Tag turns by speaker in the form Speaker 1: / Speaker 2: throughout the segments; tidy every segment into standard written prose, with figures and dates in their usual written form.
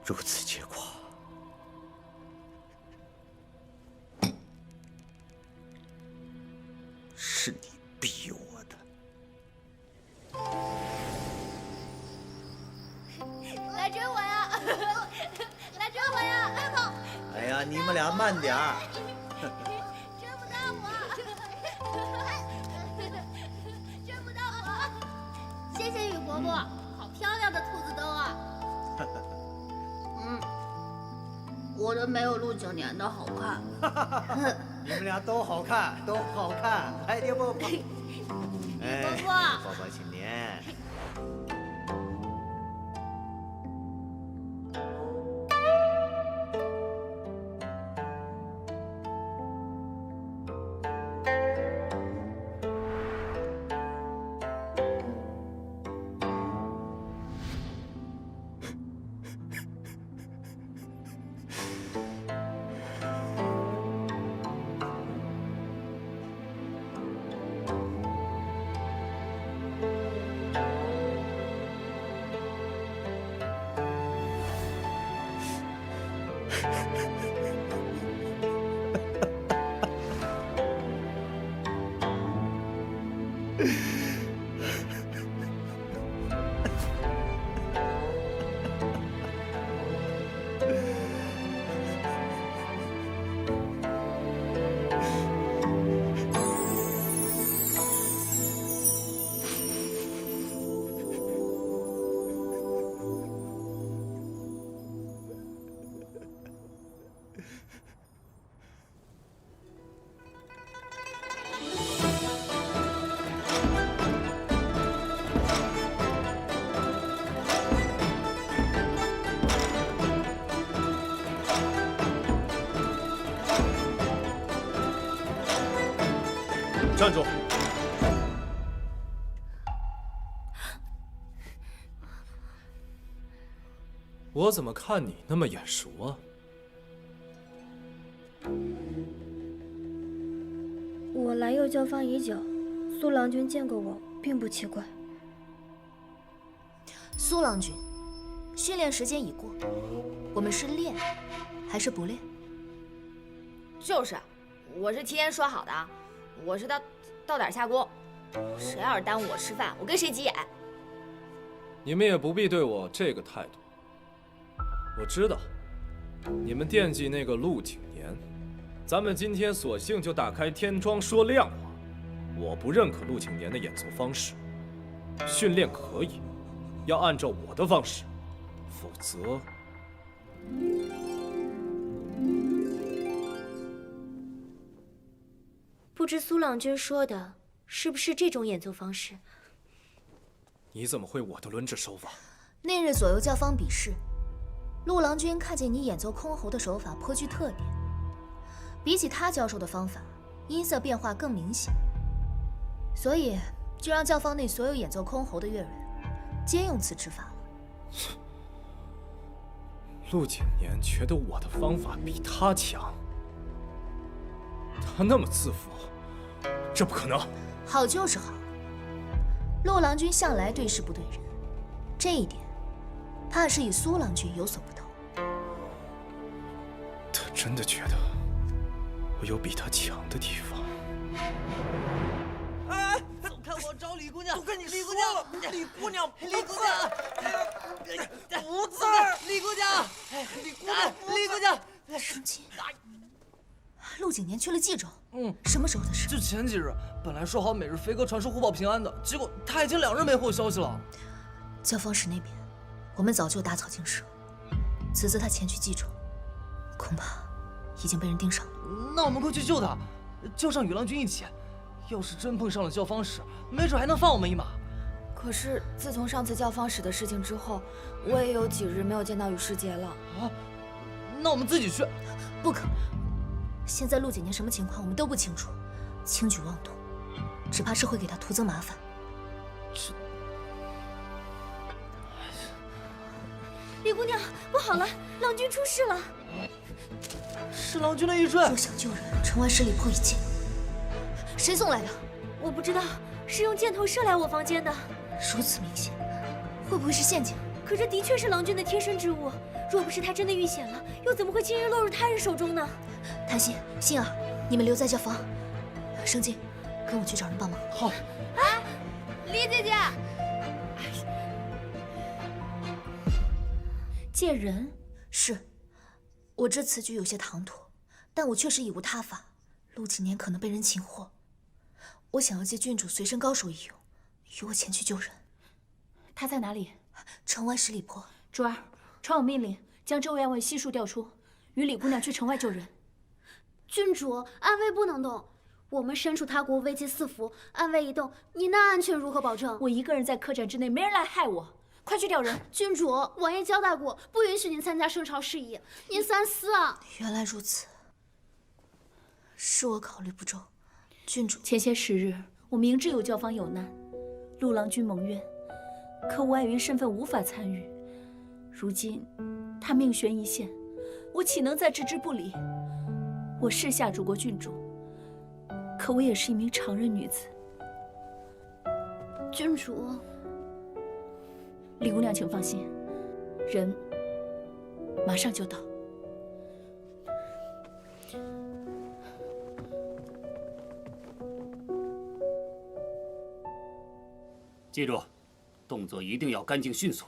Speaker 1: 如此结果，是你逼我的。
Speaker 2: 来追我呀！来追我呀！快跑！
Speaker 1: 哎呀，你们俩慢点儿。
Speaker 2: 追不到我！追不到我！谢谢雨伯伯，好漂亮的兔子灯啊！我的没有陆景年的好看。
Speaker 1: 你们俩都好看，都好看。来，点抱抱。哎，
Speaker 2: 伯伯
Speaker 1: 抱抱青年。站住！
Speaker 3: 我怎么看你那么眼熟啊？
Speaker 4: 我来右教坊已久，苏郎君见过我，并不奇怪。
Speaker 5: 苏郎君，训练时间已过，我们是练还是不练？
Speaker 6: 就是，我是提前说好的，我是到点下锅，谁要是耽误我吃饭，我跟谁急眼。
Speaker 3: 你们也不必对我这个态度。我知道，你们惦记那个陆景年，咱们今天索性就打开天窗说亮话。我不认可陆景年的演奏方式，训练可以，要按照我的方式，否则。
Speaker 4: 不知苏郎君说的是不是这种演奏方式？
Speaker 3: 你怎么会我的轮指手法？
Speaker 5: 那日左右教坊比试，陆郎君看见你演奏箜篌的手法颇具特点，比起他教授的方法，音色变化更明显，所以就让教坊内所有演奏箜篌的乐人皆用此指法了。
Speaker 3: 陆景年觉得我的方法比他强，他那么自负，这不可能。
Speaker 5: 好就是好，陆郎君向来对事不对人，这一点怕是与苏郎君有所不同。
Speaker 3: 他真的觉得我有比他强的地方？
Speaker 7: 哎，走开！我找李姑娘。都跟你说了，李姑娘，李姑娘，不字儿，李姑娘，李姑娘，李姑娘，
Speaker 5: 生气。陆景年去了冀州。什么时候的事？
Speaker 7: 就前几日，本来说好每日飞鸽传书互报平安的，结果他已经2日没获消息了。
Speaker 5: 教坊使那边，我们早就打草惊蛇。此次他前去冀州，恐怕已经被人盯上了。
Speaker 7: 那我们快去救他，叫上羽郎君一起。要是真碰上了教坊使，没准还能放我们一马。
Speaker 6: 可是自从上次教坊使的事情之后，我也有几日没有见到羽世杰了。
Speaker 7: 啊，那我们自己去。
Speaker 5: 不可。现在陆景年什么情况我们都不清楚，轻举妄动，只怕是会给他徒增麻烦。
Speaker 4: 李姑娘，不好了，郎君出事了！
Speaker 7: 是郎君的遗坠。
Speaker 5: 若想救人，城外势力迫一切。谁送来的？
Speaker 4: 我不知道，是用箭头射来我房间的。
Speaker 5: 如此明显，会不会是陷阱？
Speaker 4: 可可这的确是郎君的贴身之物，若不是他真的遇险了，又怎么会轻易落入他人手中呢？
Speaker 5: 谭鑫、欣儿，你们留在教坊。生静，跟我去找人帮忙。
Speaker 7: 好。
Speaker 2: 哎，李姐姐，
Speaker 5: 借人是，我知此举有些唐突，但我确实已无他法。陆景年可能被人擒获，我想要借郡主随身高手一用，与我前去救人。
Speaker 8: 他在哪里？
Speaker 5: 城外10里坡。
Speaker 8: 珠儿，传我命令，将周卫暗卫悉数调出，与李姑娘去城外救人。
Speaker 2: 郡主，暗卫不能动。我们身处他国，危机四伏，暗卫一动，您的安全如何保证？
Speaker 8: 我一个人在客栈之内，没人来害我。快去调人！
Speaker 2: 郡主，王爷交代过，不允许您参加圣朝事宜，您三思啊！
Speaker 5: 原来如此，是我考虑不周。郡主，
Speaker 8: 前些时日，我明知有教坊有难，陆郎君蒙冤，可我碍于身份无法参与。如今他命悬一线，我岂能再置之不理？我是下主过郡主，可我也是一名常人女子。
Speaker 2: 郡主，
Speaker 8: 李姑娘，请放心，人马上就到。
Speaker 9: 记住，动作一定要干净迅速，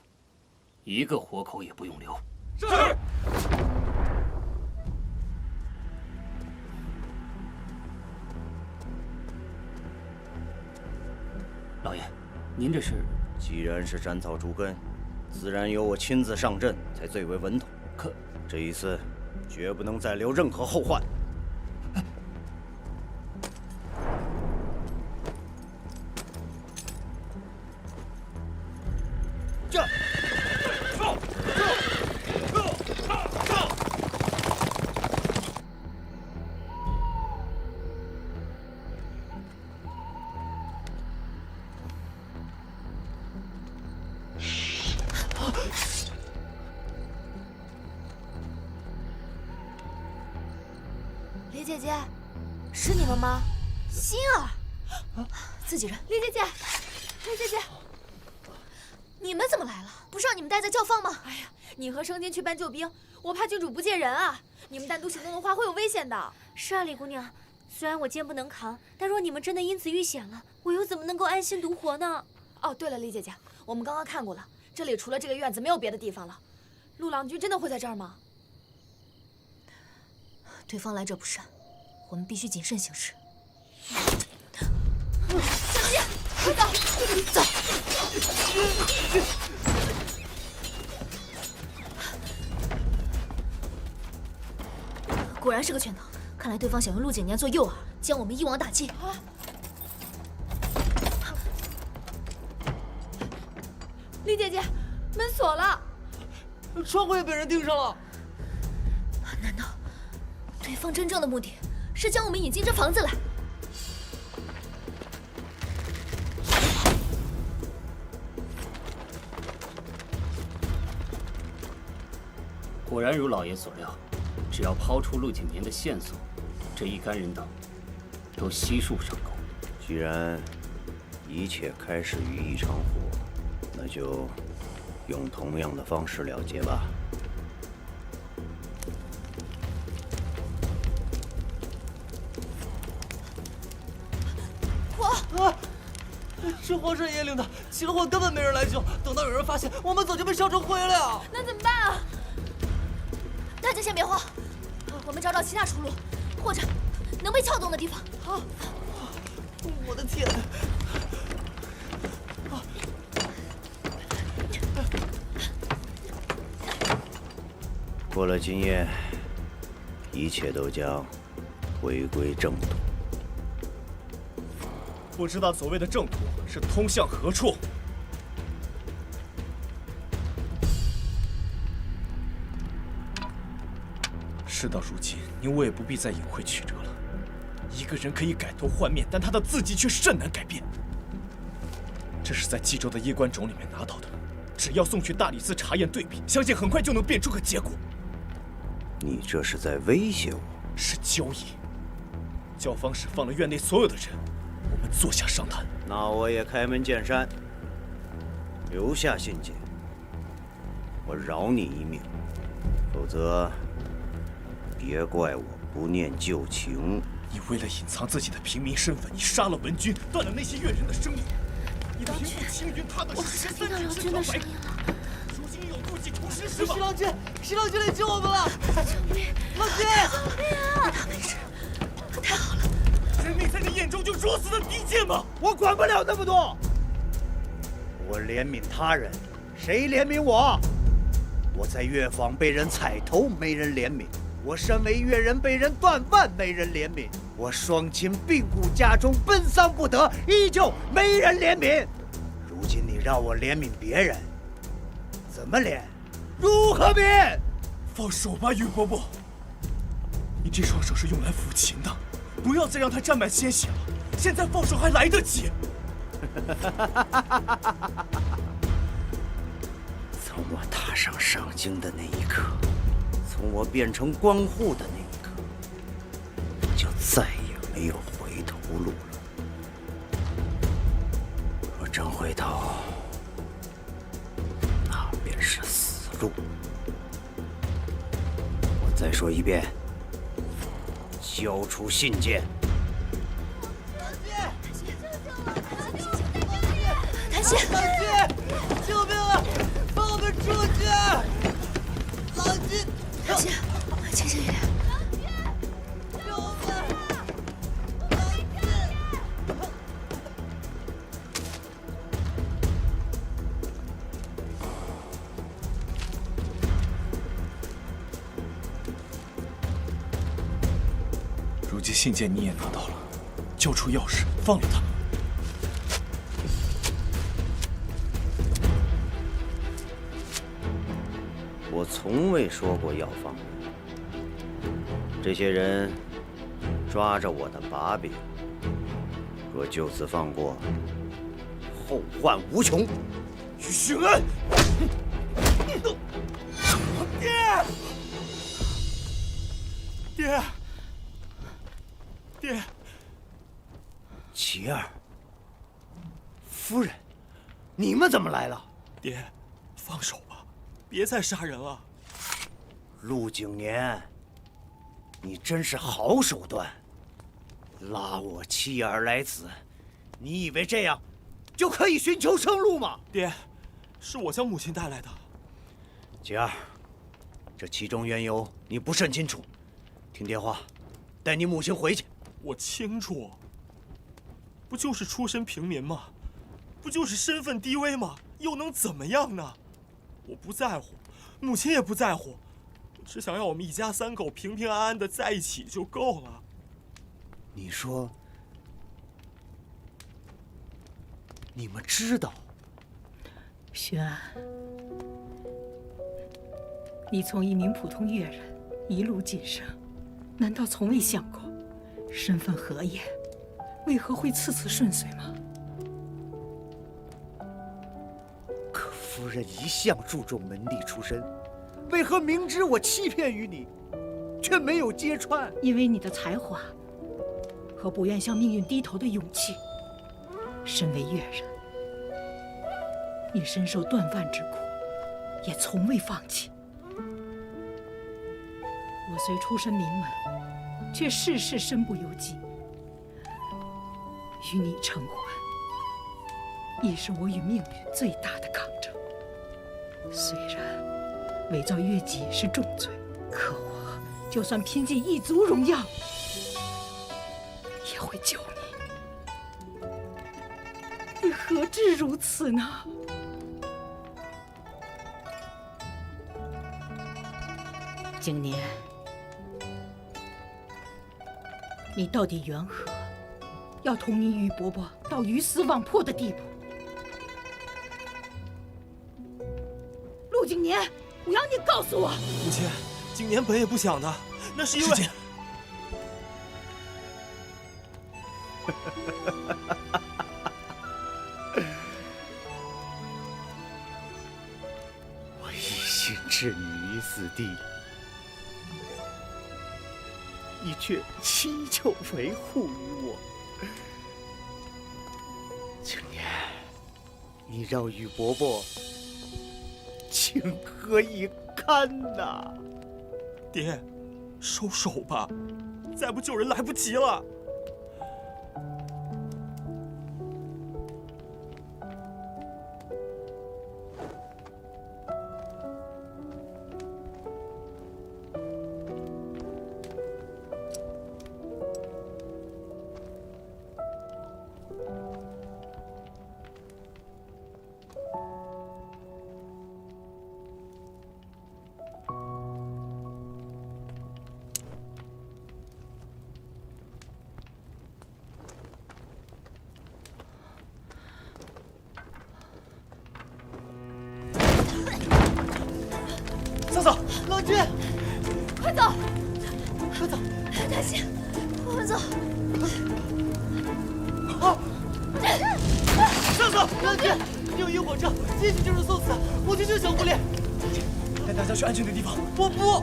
Speaker 9: 一个活口也不用留。
Speaker 3: 是。
Speaker 9: 老爷，您这是？
Speaker 1: 既然是斩草除根，自然由我亲自上阵才最为稳妥。
Speaker 9: 可
Speaker 1: 这一次，绝不能再留任何后患。
Speaker 5: 李姐姐，是你们吗？欣儿，自己人。
Speaker 2: 李姐姐，李姐姐，
Speaker 5: 你们怎么来了？不是让你们待在教坊吗？
Speaker 6: 哎呀，你和生金去搬救兵，我怕郡主不借人啊。你们单独行动的话会有危险的。
Speaker 4: 是啊，李姑娘，虽然我肩不能扛，但若你们真的因此遇险了，我又怎么能够安心独活呢？
Speaker 6: 哦，对了，李姐姐，我们刚刚看过了，这里除了这个院子没有别的地方了。陆郎君真的会在这儿吗？
Speaker 5: 对方来者不善，我们必须谨慎行事。
Speaker 6: 小心，快走！
Speaker 5: 走。果然是个圈套，看来对方想用陆景年做诱饵，将我们一网打尽。啊！
Speaker 6: 李姐姐，门锁了，
Speaker 7: 窗户也被人盯上了。
Speaker 5: 难道对方真正的目的是将我们引进这房子来？
Speaker 9: 果然如老爷所料，只要抛出陆景年的线索，这一干人等都悉数上钩。
Speaker 1: 既然一切开始于一场火，那就用同样的方式了结吧。
Speaker 7: 是皇上爷领的，起了火根本没人来救，等到有人发现，我们早就被烧成灰了呀！
Speaker 6: 那怎么办啊？
Speaker 5: 大家先别慌，我们找找其他出路，或者能被撬动的地方。
Speaker 7: 好，我的天！
Speaker 1: 过了今夜，一切都将回归正途。
Speaker 3: 不知道所谓的正途是通向何处？事到如今，你我也不必再隐晦曲折了。一个人可以改头换面，但他的字迹却甚难改变。这是在冀州的衣冠冢里面拿到的，只要送去大理寺查验对比，相信很快就能辨出个结果。
Speaker 1: 你这是在威胁我？
Speaker 3: 是交易。教坊使放了院内所有的人。我们坐下商谈。
Speaker 1: 那我也开门见山，留下信件，我饶你一命，否则别怪我不念旧情。
Speaker 10: 你为了隐藏自己的平民身份，你杀了文君，断了那些越人的生命。你的平父青云踏的是
Speaker 2: 听到郎君的声音了。
Speaker 10: 如今有妒忌屠师是吗？
Speaker 7: 石郎君来救我们了！
Speaker 2: 救命！
Speaker 7: 郎君，
Speaker 2: 救命啊！他没事，太好了。
Speaker 10: 人命在你眼中就如此的低贱吗？
Speaker 1: 我管不了那么多。我怜悯他人，谁怜悯我？我在乐坊被人踩头，没人怜悯；我身为乐人被人断腕，没人怜悯；我双亲病故家中，奔丧不得，依旧没人怜悯。如今你让我怜悯别人，怎么怜？如何怜？
Speaker 10: 放手吧，于伯伯。你这双手是用来抚琴的，不要再让它沾满鲜血了。现在放手还来得及。
Speaker 1: 从我踏上上京的那一刻，从我变成官户的那一刻，就再也没有回头路了。若真回头，那便是死路。我再说一遍，交出信件。
Speaker 7: 郎君，救命啊！放我们出去！郎君，
Speaker 2: 郎君，清醒一点。
Speaker 7: 救命！郎君。
Speaker 10: 如今信件你也拿到了，交出钥匙，放了他。
Speaker 1: 我从未说过要放人。这些人抓着我的把柄，若就此放过，后患无穷。
Speaker 10: 许恩，爹，
Speaker 1: 琪儿，夫人，你们怎么来了？
Speaker 10: 爹，放手吧，别再杀人了。
Speaker 1: 陆景年，你真是好手段，拉我妻儿来此，你以为这样就可以寻求生路吗？
Speaker 10: 爹，是我将母亲带来的。
Speaker 1: 琪儿，这其中缘由你不甚清楚，听爹话，带你母亲回去。
Speaker 10: 我清楚，不就是出身平民吗？不就是身份低微吗？又能怎么样呢？我不在乎，母亲也不在乎，只想要我们一家三口平平安安的在一起就够了。
Speaker 1: 你说，你们知道？
Speaker 8: 徐安，你从一名普通乐人一路晋升，难道从未想过身份何也，为何会次次顺遂吗？
Speaker 1: 可夫人一向注重门第出身，为何明知我欺骗于你，却没有揭穿？
Speaker 8: 因为你的才华和不愿向命运低头的勇气。身为乐人，你深受断腕之苦，也从未放弃。我虽出身名门，却事事身不由己。与你成婚，亦是我与命运最大的抗争。虽然伪造乐籍是重罪，可我就算拼尽一族荣耀，也会救你。你何至如此呢？景年，你到底缘何要同你与伯伯到鱼死网破的地步？陆景年，我要你告诉我。
Speaker 10: 母亲，景年本也不想的，那是因为……
Speaker 1: 我一心置你于死地，你却依旧维护于我。景年，你让宇伯伯亲情何以堪呐！
Speaker 10: 爹，收手吧，再不救人来不及了。
Speaker 7: 嫂嫂，郎君，
Speaker 5: 快走！
Speaker 7: 快走！
Speaker 5: 担心，快走！
Speaker 7: 嫂嫂，郎君，你有萤火证，进去就是送死，我去救小狐狸。
Speaker 10: 带大家去安全的地方。
Speaker 7: 我不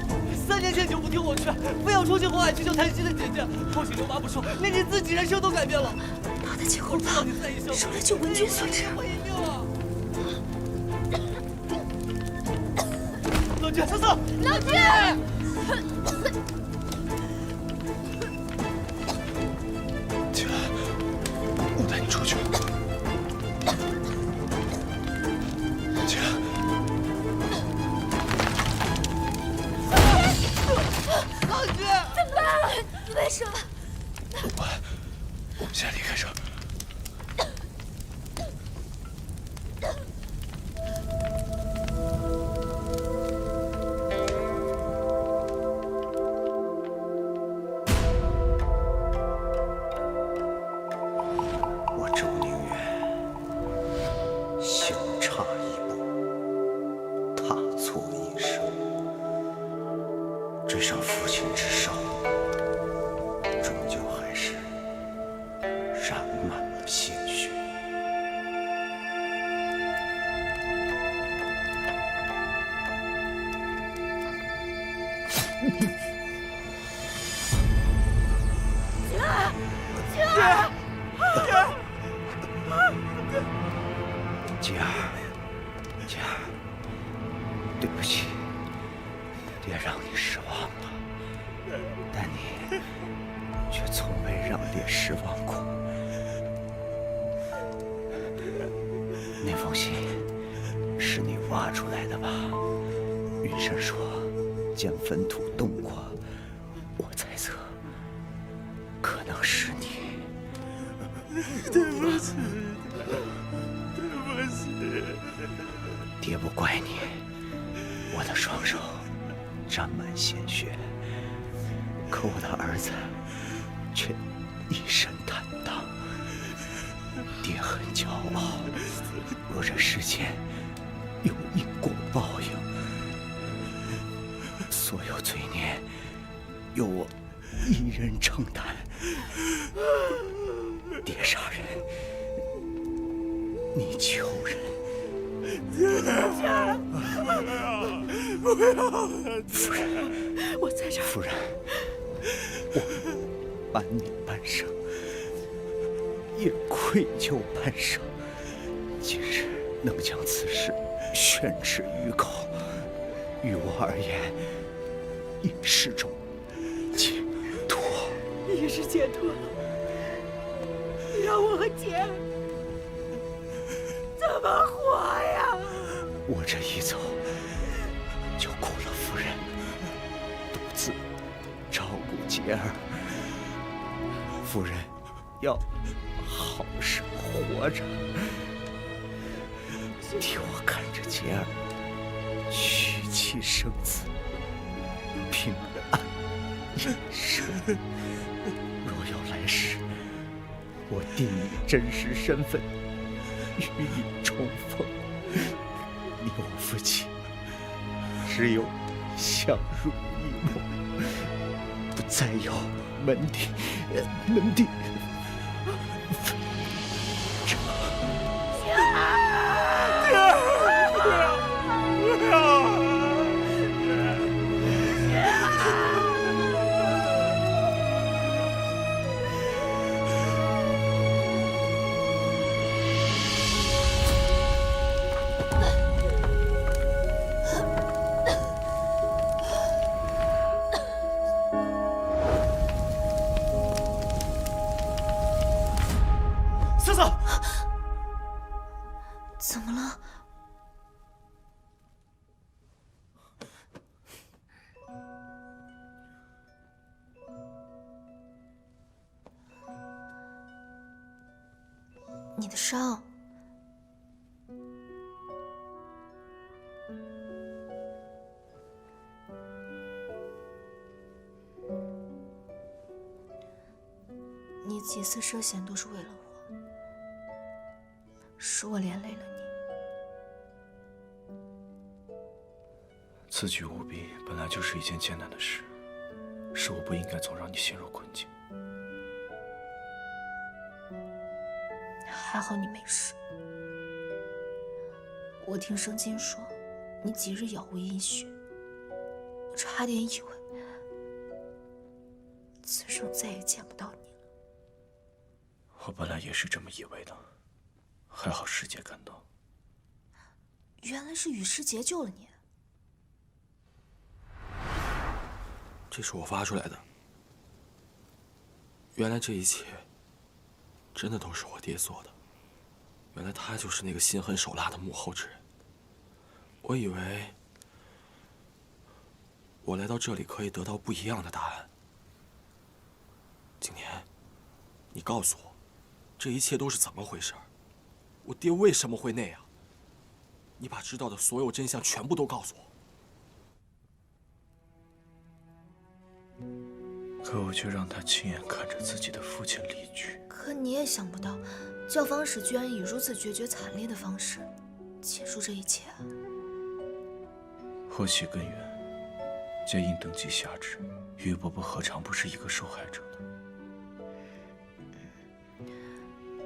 Speaker 7: ，3年前你就不听我劝，非要重新和爱去救檀溪的姐姐。不许刘妈不说，连你自己人生都改变了。
Speaker 5: 他的结果吧，说了就闻君所知。
Speaker 7: 郎君，嫂嫂，
Speaker 5: 郎君。
Speaker 10: 起来，我带你出去。起来。
Speaker 7: 郎君，
Speaker 5: 怎么了？为什么？
Speaker 10: 我们先离开这儿。
Speaker 1: 我周宁远行差一步，踏错一生，追上父亲之手，终究还是染满了鲜血。姐儿，姐儿，对不起，爹让你失望了，但你却从未让爹失望过。那封信是你挖出来的吧？云深说见坟土动过，我猜测可能是你。
Speaker 10: 对不起，对不起。
Speaker 1: 爹不怪你，我的双手沾满鲜血，可我的儿子却一身坦荡。爹很骄傲，若这世间有因果报应，所有罪孽由我一人承担。爹杀人，你救人。夫人，
Speaker 8: 我在这儿。
Speaker 1: 夫人，我瞒你半生，也愧疚半生。今日能将此事宣之于口，于我而言，也是种解脱。
Speaker 8: 也是解脱了。你让我和姐儿怎么活呀？
Speaker 1: 我这一走，就苦了夫人，独自照顾杰儿。夫人要好生活着，替我看着杰儿娶妻生子，平安一生。若有来世，我定以真实身份与你重逢。你我夫妻只有相濡以沫，不再有门第分争。
Speaker 5: 你的伤。你几次涉险都是为了我，是我连累了你。
Speaker 11: 此举务必本来就是一件艰难的事，是我不应该总让你陷入困境。
Speaker 5: 还好你没事。我听圣经说，你几日杳无音讯，我差点以为此生再也见不到你了。
Speaker 11: 我本来也是这么以为的，还好师姐赶到。
Speaker 5: 原来是雨师姐救了你。
Speaker 10: 这是我发出来的。原来这一切真的都是我爹做的。原来他就是那个心狠手辣的幕后之人。我以为我来到这里可以得到不一样的答案。景年，你告诉我，这一切都是怎么回事？我爹为什么会那样？你把知道的所有真相全部都告诉我。
Speaker 11: 可我却让他亲眼看着自己的父亲离去。
Speaker 5: 可你也想不到，教坊使居然以如此决绝惨烈的方式结束这一切啊！
Speaker 11: 祸起根源，皆因登基下旨，玉伯伯何尝不是一个受害者呢？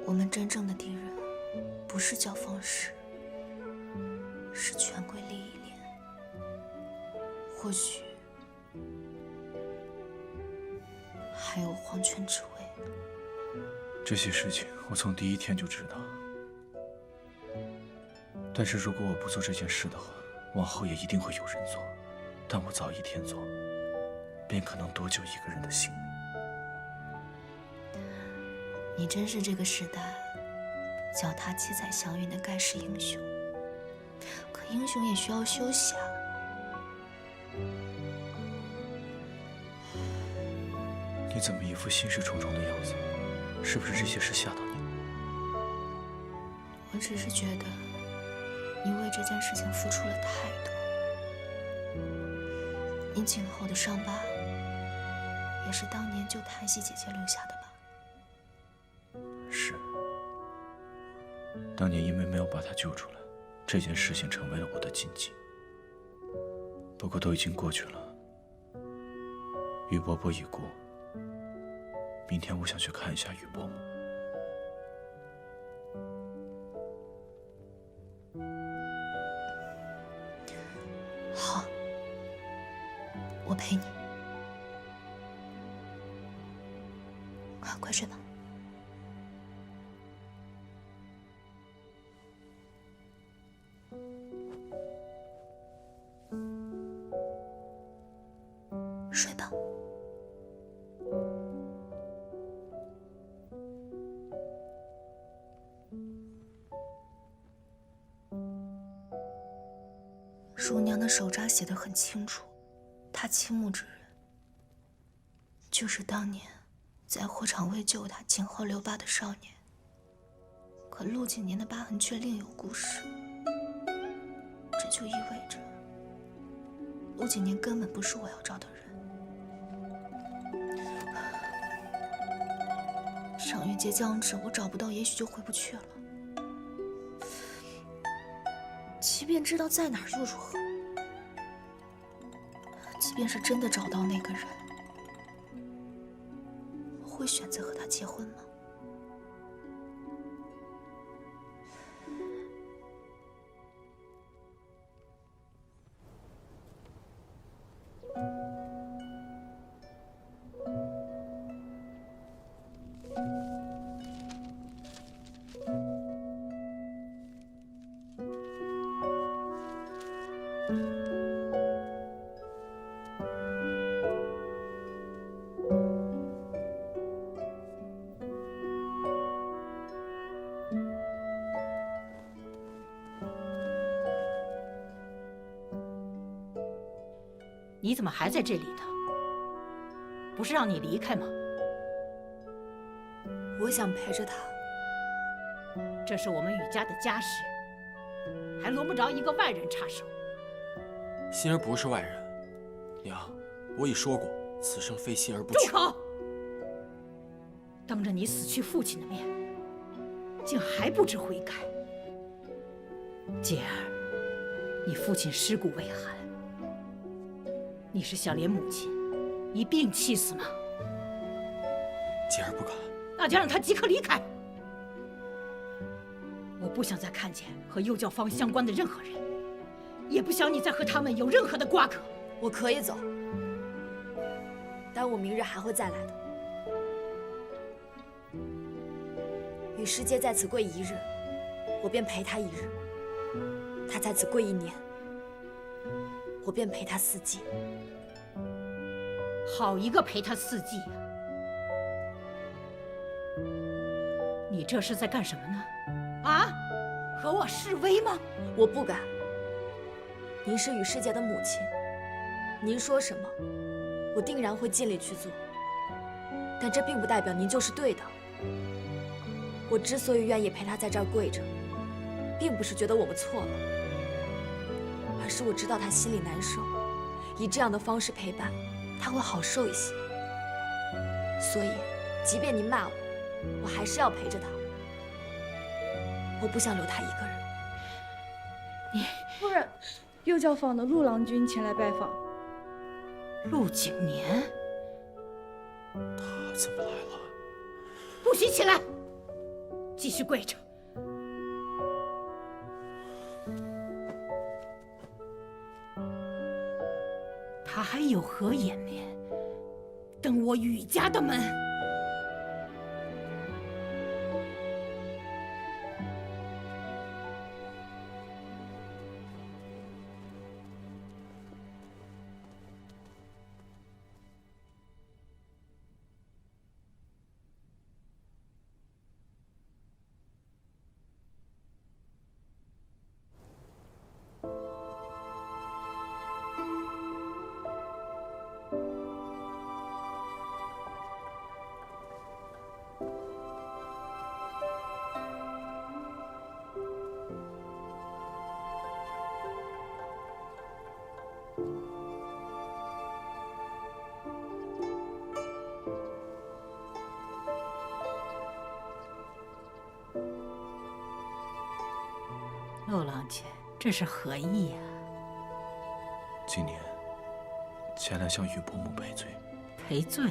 Speaker 5: 我们真正的敌人不是教坊使，是权贵利益链。或许还有皇权之位。
Speaker 11: 这些事情我从第一天就知道，但是如果我不做这件事的话，往后也一定会有人做。但我早一天做，便可能多救一个人的性命。
Speaker 5: 你真是这个时代脚踏七彩祥云的盖世英雄。可英雄也需要休息啊。
Speaker 11: 你怎么一副心事重重的样子？是不是这些事吓到你了？
Speaker 5: 我只是觉得你为这件事情付出了太多，你颈后的伤疤也是当年救檀溪姐姐留下的吧？
Speaker 11: 是，当年因为没有把她救出来，这件事情成为了我的禁忌。不过都已经过去了，玉伯伯已故。明天我想去看一下玉伯母。
Speaker 5: 好，我陪你。快睡吧。睡吧。乳娘的手札写得很清楚，她倾慕之人就是当年在火场为救她颈后留疤的少年。可陆景年的疤痕却另有故事，这就意味着陆景年根本不是我要找的人。上玉阶将至，我找不到，也许就回不去了。即便知道在哪儿又如何？即便是真的找到那个人，我会选择和他结婚吗？
Speaker 8: 你怎么还在这里呢？不是让你离开吗？
Speaker 5: 我想陪着他，
Speaker 12: 这是我们宇家的家事，还轮不着一个外人插手。
Speaker 10: 馨儿不是外人，娘，我已说过，此生非馨儿不娶。
Speaker 12: 住口！当着你死去父亲的面，竟还不知悔改。洁儿，你父亲尸骨未寒，你是想连母亲一并气死吗？
Speaker 10: 洁儿不敢。
Speaker 12: 那就让他即刻离开。我不想再看见和幼教坊相关的任何人，也不想你再和他们有任何的瓜葛。
Speaker 6: 我可以走，但我明日还会再来的。与师姐在此跪1日，我便陪她1日；她在此跪1年，我便陪她4季。
Speaker 12: 好一个陪他4季啊！你这是在干什么呢？啊，和我示威吗？
Speaker 6: 我不敢。您是与师姐的母亲，您说什么，我定然会尽力去做。但这并不代表您就是对的。我之所以愿意陪她在这儿跪着，并不是觉得我们错了，而是我知道她心里难受，以这样的方式陪伴，她会好受一些。所以，即便您骂我，我还是要陪着她。我不想留她一个人。
Speaker 8: 夫人，幼教坊的陆郎君前来拜访。
Speaker 12: 陆景年，
Speaker 10: 他怎么来了？
Speaker 12: 不许起来，继续跪着。他还有何颜面登我宇家的门？陆郎君，这是何意呀？
Speaker 11: 今年前来向玉伯母赔罪。
Speaker 12: 赔罪？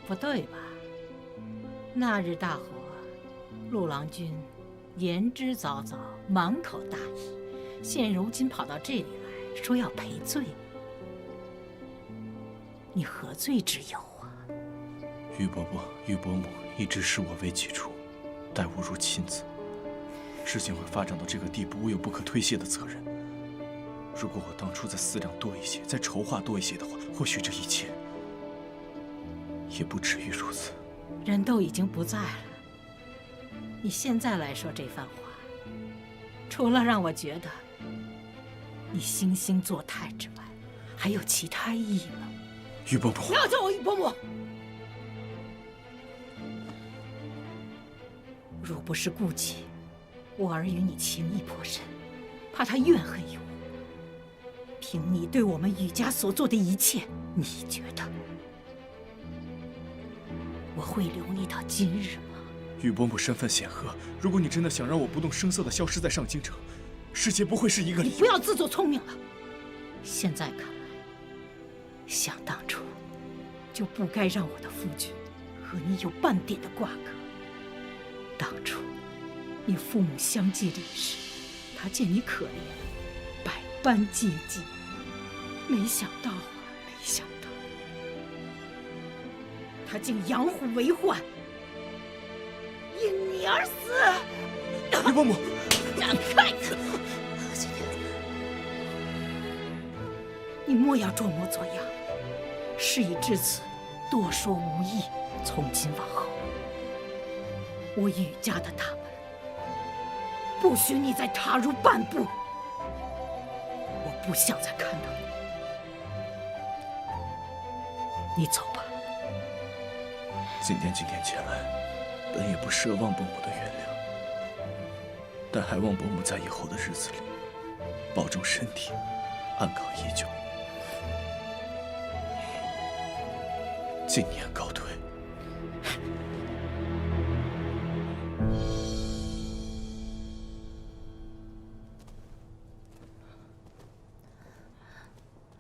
Speaker 12: 不对吧？那日大火，陆郎君言之凿凿，满口大义，现如今跑到这里来说要赔罪，你何罪之有啊？
Speaker 11: 玉伯伯、玉伯母一直视我为己出，待我如亲子。事情会发展到这个地步，我有不可推卸的责任。如果我当初再思量多一些，再筹划多一些的话，或许这一切也不至于如此。
Speaker 12: 人都已经不在了，你现在来说这番话，除了让我觉得你惺惺作态之外，还有其他意义吗？
Speaker 11: 玉伯母，
Speaker 12: 不要叫我玉伯母！若不是顾忌我儿与你情谊颇深，怕他怨恨于我，凭你对我们宇家所做的一切，你觉得我会留你到今日吗？
Speaker 11: 玉伯母身份显赫，如果你真的想让我不动声色地消失在上京城，世界不会是一个理由。
Speaker 12: 你不要自作聪明了。现在看来，想当初就不该让我的夫君和你有半点的瓜葛。当初你父母相继离世，他见你可怜，百般接济，没想到他竟养虎为患，因你而死。
Speaker 11: 玉伯母，
Speaker 12: 让开！你莫要装模作样，事已至此，多说无益。从今往后，我宇家的大门，不许你再踏入半步。我不想再看到你。你走吧。
Speaker 11: 今天前来，本也不奢望伯母的原谅，但还望伯母在以后的日子里保重身体，安康依旧。今年告退。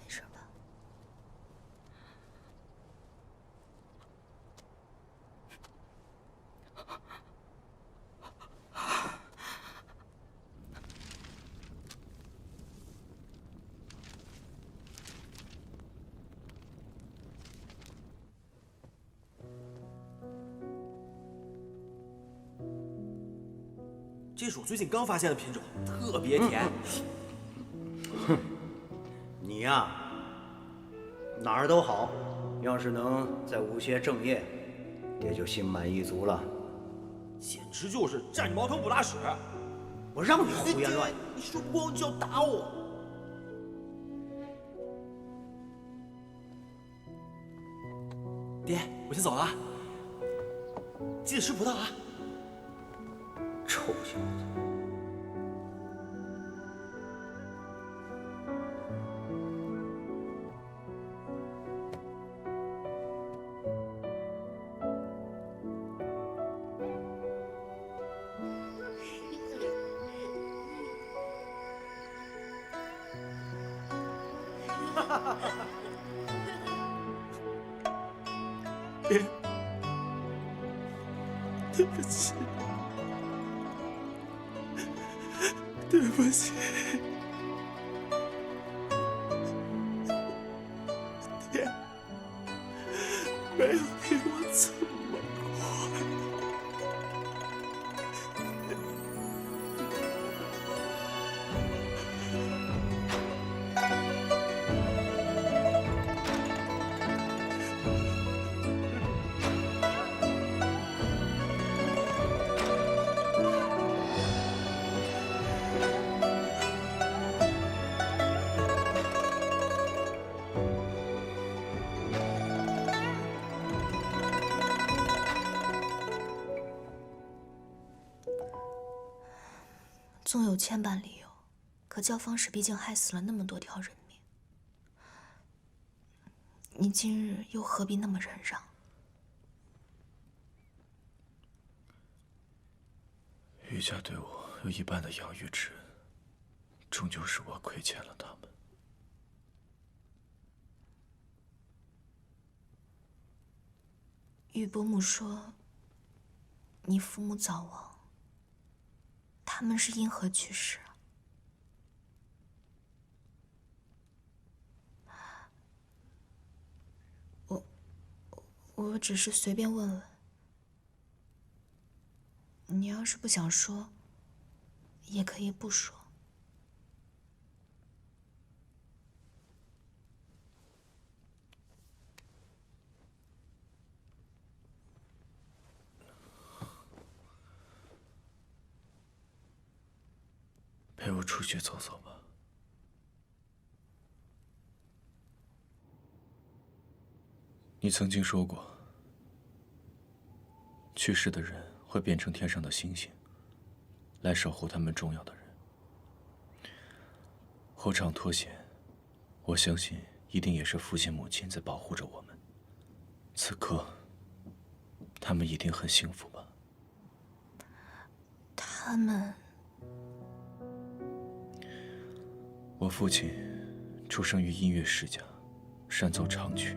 Speaker 5: 没事吧？
Speaker 7: 这是我最近刚发现的品种，特别甜。
Speaker 1: 哼，你呀，哪儿都好，要是能再务些正业，爹就心满意足了。
Speaker 7: 简直就是占着茅坑不拉屎！
Speaker 1: 我让你胡言乱语，
Speaker 7: 你说不光就要打我。爹，我先走了，记得吃葡萄啊！
Speaker 1: 臭小子！
Speaker 10: 爹，对不起，对不起，爹，没有你我怎么活？
Speaker 5: 纵有千般理由，可教坊使毕竟害死了那么多条人命，你今日又何必那么忍让？
Speaker 11: 余家对我有一半的养育之恩，终究是我亏欠了他们。
Speaker 5: 玉伯母说，你父母早亡。他们是因何去世啊？我只是随便问问。你要是不想说，也可以不说。
Speaker 11: 陪我出去走走吧。你曾经说过，去世的人会变成天上的星星，来守护他们重要的人。后场脱险，我相信一定也是父亲母亲在保护着我们。此刻，他们一定很幸福吧？
Speaker 5: 他们……
Speaker 11: 我父亲出生于音乐世家，善奏长曲，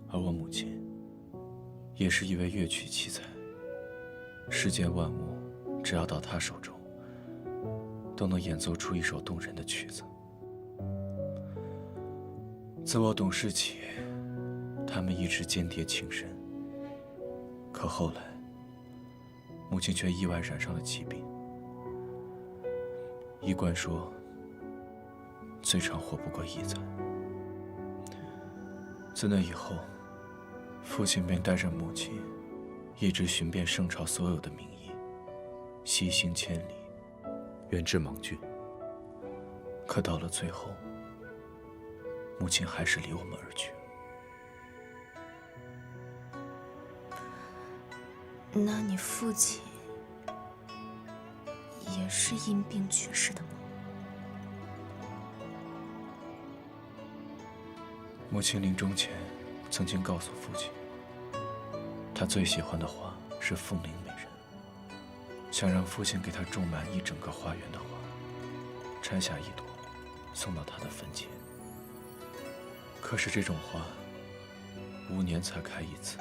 Speaker 11: 而我母亲也是一位乐曲奇才。世间万物，只要到她手中，都能演奏出一首动人的曲子。自我懂事起，他们一直间谍情深。可后来，母亲却意外染上了疾病。医官说，最长活不过1载。自那以后，父亲便带着母亲，一直寻遍圣朝所有的名医，西行千里，远至莽郡。可到了最后，母亲还是离我们而去。
Speaker 5: 那你父亲也是因病去世的吗？
Speaker 11: 母亲临终前曾经告诉父亲，她最喜欢的花是凤铃美人，想让父亲给她种满一整个花园的花，摘下一朵送到她的坟前。可是这种花5年才开一次，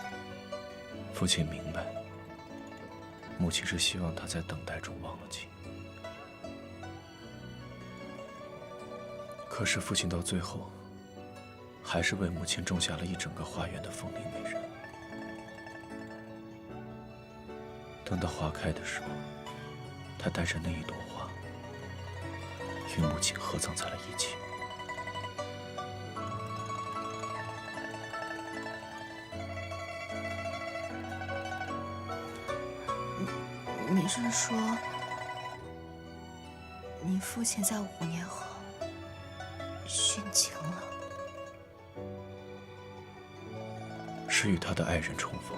Speaker 11: 父亲明白，母亲是希望他在等待中忘了情。可是父亲到最后，还是为母亲种下了一整个花园的凤铃美人。等到花开的时候，他带着那一朵花，与母亲合葬在了一起。
Speaker 5: 你是说，你父亲在5年后殉情了？
Speaker 11: 是与他的爱人重逢。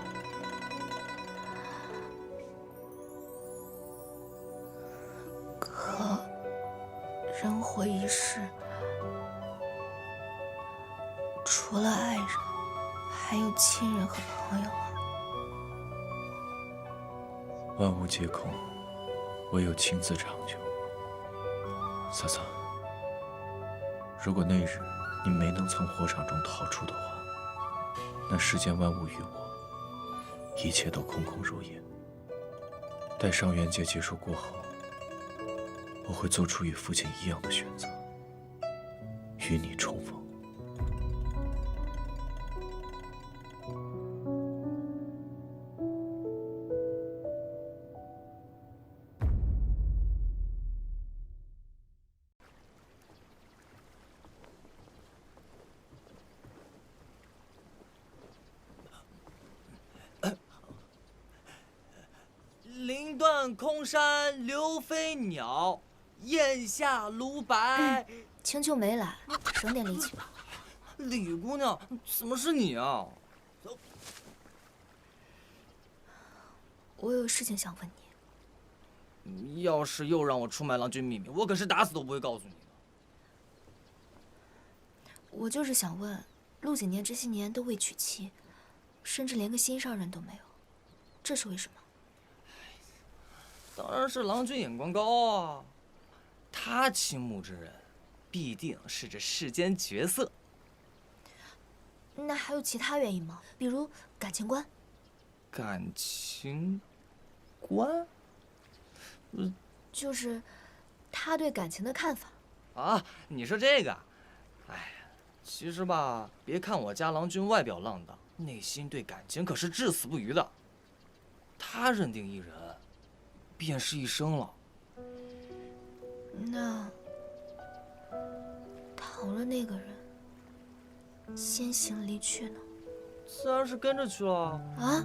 Speaker 5: 可人活一世，除了爱人，还有亲人和朋友啊。
Speaker 11: 万物皆空，唯有情字长久。萨萨，如果那日你没能从火场中逃出的话，那世间万物与我，一切都空空如也。待上元节结束过后，我会做出与父亲一样的选择，与你重逢。
Speaker 7: 林断空山刘飞鸟，檐下芦白。
Speaker 5: 青丘没来，省点力气吧。
Speaker 7: 李姑娘，怎么是你啊？
Speaker 5: 我有事情想问
Speaker 7: 你。要是又让我出卖郎君秘密，我可是打死都不会告诉你的。
Speaker 5: 我就是想问，陆景年这些年都未娶妻，甚至连个心上人都没有，这是为什么？
Speaker 7: 当然是郎君眼光高啊！他倾慕之人，必定是这世间绝色。
Speaker 5: 那还有其他原因吗？比如感情观？
Speaker 7: 感情观？
Speaker 5: 就是他对感情的看法。
Speaker 7: 啊，你说这个？哎呀，其实吧，别看我家郎君外表浪荡，内心对感情可是至死不渝的。他认定一人，便是一生了。
Speaker 5: 那倘若那个人先行离去呢？
Speaker 7: 自然是跟着去了。
Speaker 5: 啊？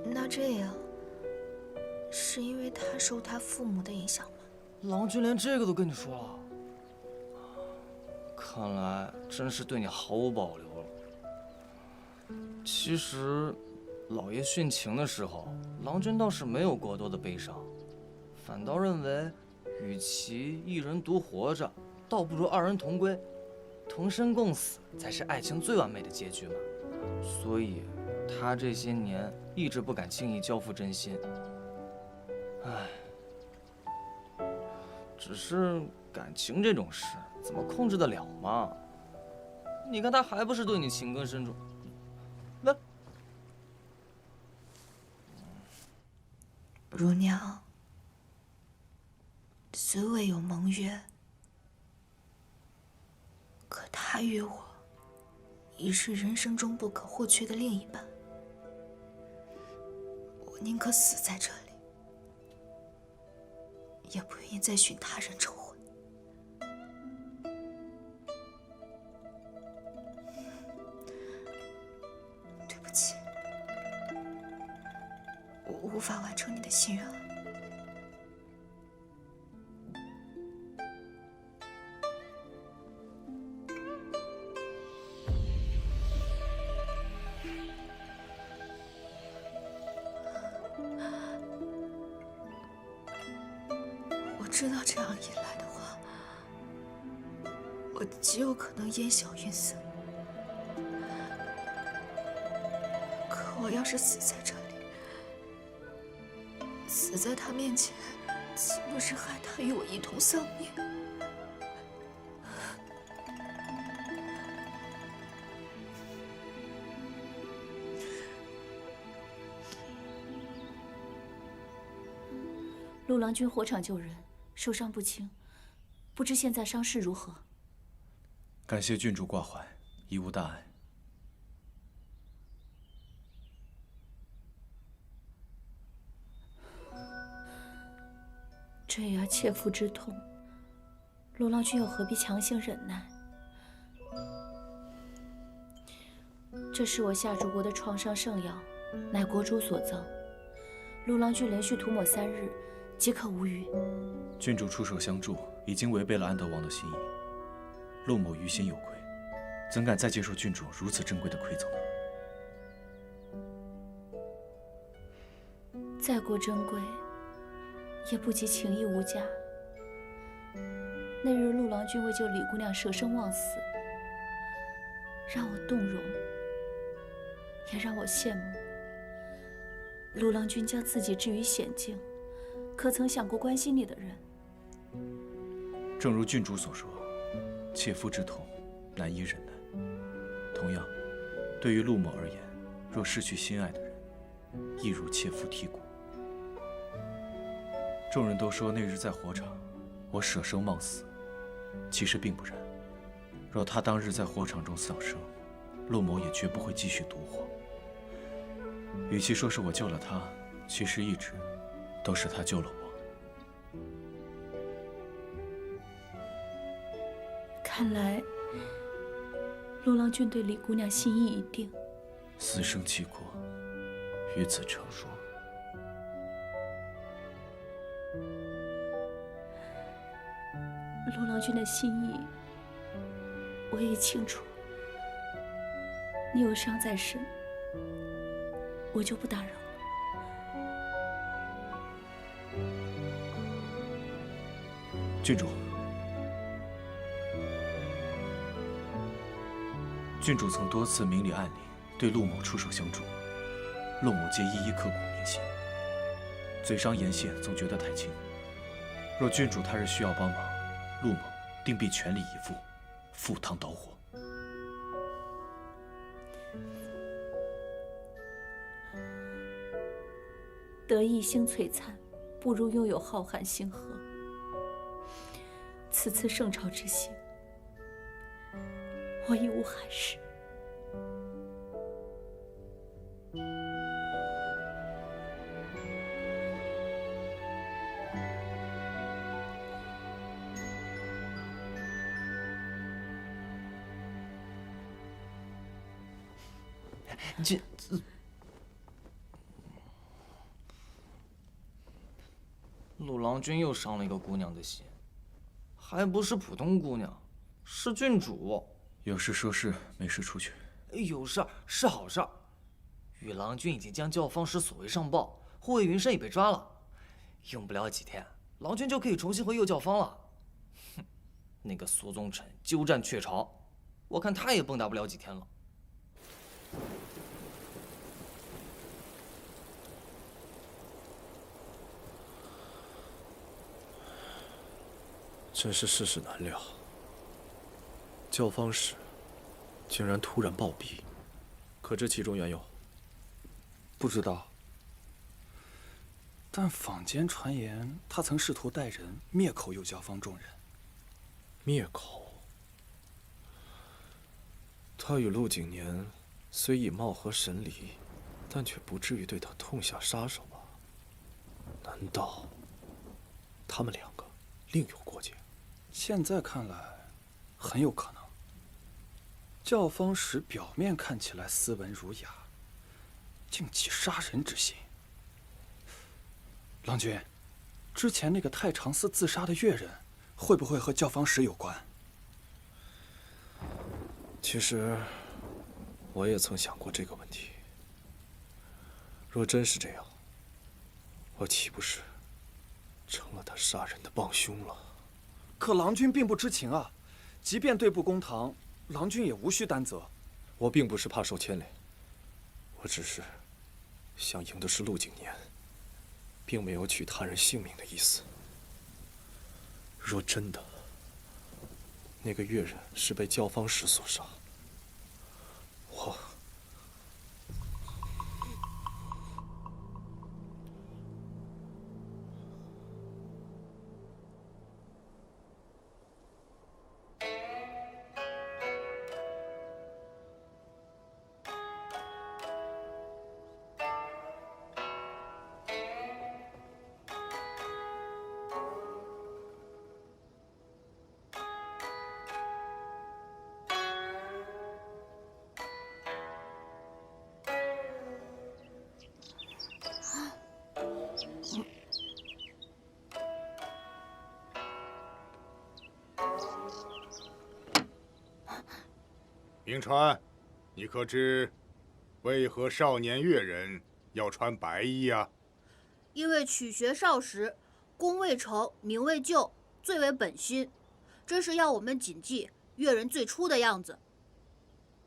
Speaker 5: 那这样，是因为他受他父母的影响吗？
Speaker 7: 郎君连这个都跟你说了，看来真是对你毫无保留了。其实，老爷殉情的时候，郎君倒是没有过多的悲伤，反倒认为，与其一人独活着，倒不如2人同归，同生共死才是爱情最完美的结局嘛。所以，他这些年一直不敢轻易交付真心。唉，只是感情这种事，怎么控制得了嘛？你看他还不是对你情根深重？那
Speaker 5: 乳娘，虽未有盟约，可他与我已是人生中不可或缺的另一半。我宁可死在这里，也不愿意再寻他人成婚。对不起，我无法完成你的心愿。知道这样一来的话，我极有可能烟消云散。可我要是死在这里，死在他面前，岂不是害他与我一同丧命？
Speaker 8: 陆郎君火场救人，受伤不轻，不知现在伤势如何？
Speaker 11: 感谢郡主挂怀，已无大碍。
Speaker 8: 这呀，切肤之痛，陆郎君又何必强行忍耐？这是我下主国的创伤圣药，乃国主所赠。陆郎君连续涂抹3日，即可无虞。
Speaker 11: 郡主出手相助，已经违背了安德王的心意。陆某于心有愧，怎敢再接受郡主如此珍贵的馈赠呢？
Speaker 8: 再过珍贵，也不及情义无价。那日陆郎君为救李姑娘舍生忘死，让我动容，也让我羡慕。陆郎君将自己置于险境，可曾想过关心你的人？
Speaker 11: 正如郡主所说，切肤之痛难以忍耐。同样，对于陆某而言，若失去心爱的人，亦如切肤剔骨。众人都说那日在火场，我舍生忘死，其实并不然。若他当日在火场中丧生，陆某也绝不会继续独活。与其说是我救了他，其实一直都是他救了我。
Speaker 8: 看来陆郎君对李姑娘心意已定。
Speaker 11: 死生契阔，于此成熟。
Speaker 8: 陆郎君的心意我也清楚，你有伤在身，我就不打扰了。
Speaker 11: 郡主，郡主曾多次明里暗里对陆某出手相助，陆某皆一一刻骨铭心。嘴上言谢总觉得太轻，若郡主他日需要帮忙，陆某定必全力以赴，赴汤蹈火。
Speaker 8: 得一星璀璨，不如拥有浩瀚星河。此次圣朝之行，我已无憾事。
Speaker 7: 陆郎君又伤了一个姑娘的心，还不是普通姑娘，是郡主。
Speaker 11: 有事说事，没事出去。
Speaker 7: 有事儿是好事儿。羽郎君已经将教坊使所为上报，护卫云深也被抓了，用不了几天，郎君就可以重新回右教坊了。哼，那个苏宗臣鸠占鹊巢，我看他也蹦跶不了几天了。
Speaker 3: 真是世事难料，教坊使竟然突然暴毙，可知其中缘由？
Speaker 13: 不知道，但坊间传言他曾试图带人灭口右教坊众人。
Speaker 3: 灭口？他与陆景年虽已貌合神离，但却不至于对他痛下杀手吧？难道他们两个另有过节？
Speaker 13: 现在看来，很有可能。教坊使表面看起来斯文儒雅，竟起杀人之心。郎君，之前那个太常寺自杀的越人，会不会和教坊使有关？
Speaker 3: 其实，我也曾想过这个问题。若真是这样，我岂不是成了他杀人的帮凶了。
Speaker 13: 可郎君并不知情啊，即便对簿公堂，郎君也无需担责。
Speaker 3: 我并不是怕受牵连，我只是想赢的是陆景年，并没有取他人性命的意思。若真的那个越人是被教坊使所杀，我……
Speaker 14: 明川，你可知为何少年越人要穿白衣啊？
Speaker 15: 因为取学少时，功未成，名未就，最为本心。这是要我们谨记越人最初的样子。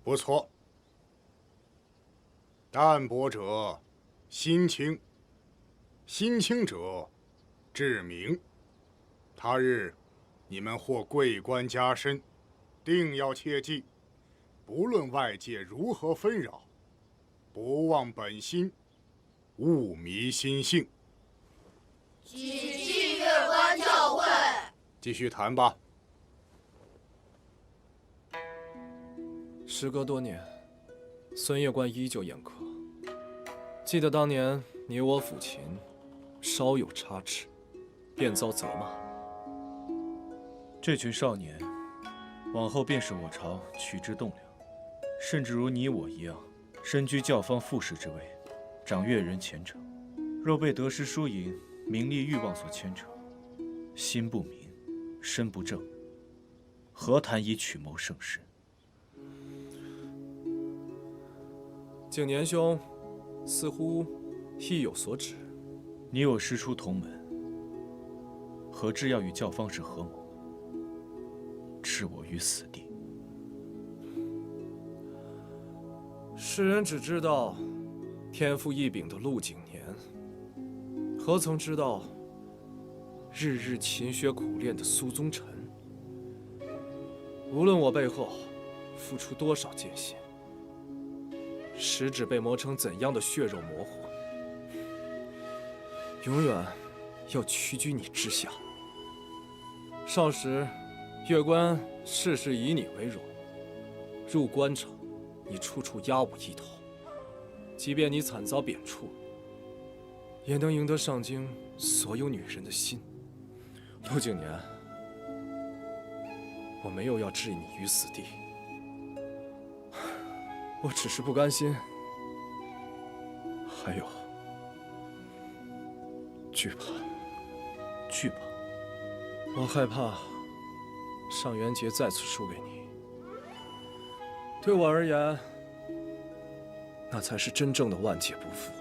Speaker 14: 不错。淡泊者心清，心清者志明。他日你们或贵官加身，定要切记。不论外界如何纷扰，不忘本心，勿迷心性。
Speaker 15: 谨记越官教诲。
Speaker 14: 继续谈吧。
Speaker 3: 时隔多年，孙越官依旧严苛。记得当年你我抚琴，稍有差池，便遭责骂。
Speaker 11: 这群少年，往后便是我朝取之栋梁。甚至如你我一样，身居教坊副使之位，掌越人前程。若被得失输赢、名利欲望所牵扯，心不明，身不正，何谈以曲谋盛世？
Speaker 3: 景年兄，似乎意有所指。
Speaker 11: 你我师出同门，何至要与教坊使合谋，置我于死地？
Speaker 3: 世人只知道天赋异禀的陆景年，何曾知道日日勤学苦练的苏宗臣？无论我背后付出多少艰辛，食指被磨成怎样的血肉模糊，永远要屈居你之下。少时，越官事事以你为荣，入官场，你处处压我一头，即便你惨遭贬黜，也能赢得上京所有女人的心。陆景年，我没有要置你于死地，我只是不甘心，还有惧怕。
Speaker 11: 惧怕？
Speaker 3: 我害怕上元节再次输给你。对我而言，那才是真正的万劫不复。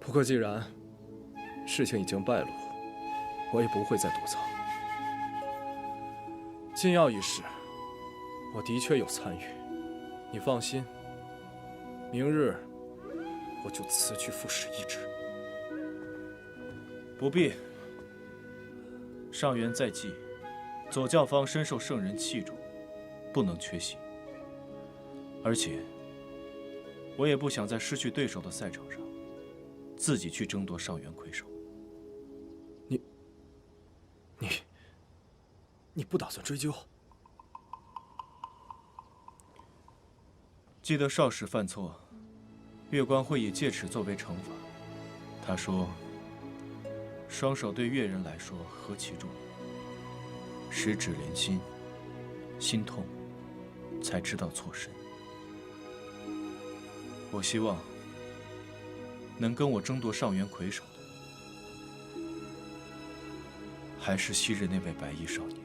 Speaker 3: 不过既然事情已经败露，我也不会再躲藏。禁药一事，我的确有参与，你放心，明日我就辞去副使一职。
Speaker 11: 不必。上元在即，左教坊深受圣人器重，不能缺席。而且，我也不想在失去对手的赛场上，自己去争夺上元魁首。
Speaker 3: 你不打算追究？
Speaker 11: 记得少时犯错，越官会以戒尺作为惩罚。他说：“双手对越人来说何其重要，十指连心，心痛，才知道错身。”我希望能跟我争夺上元魁首的，还是昔日那位白衣少年。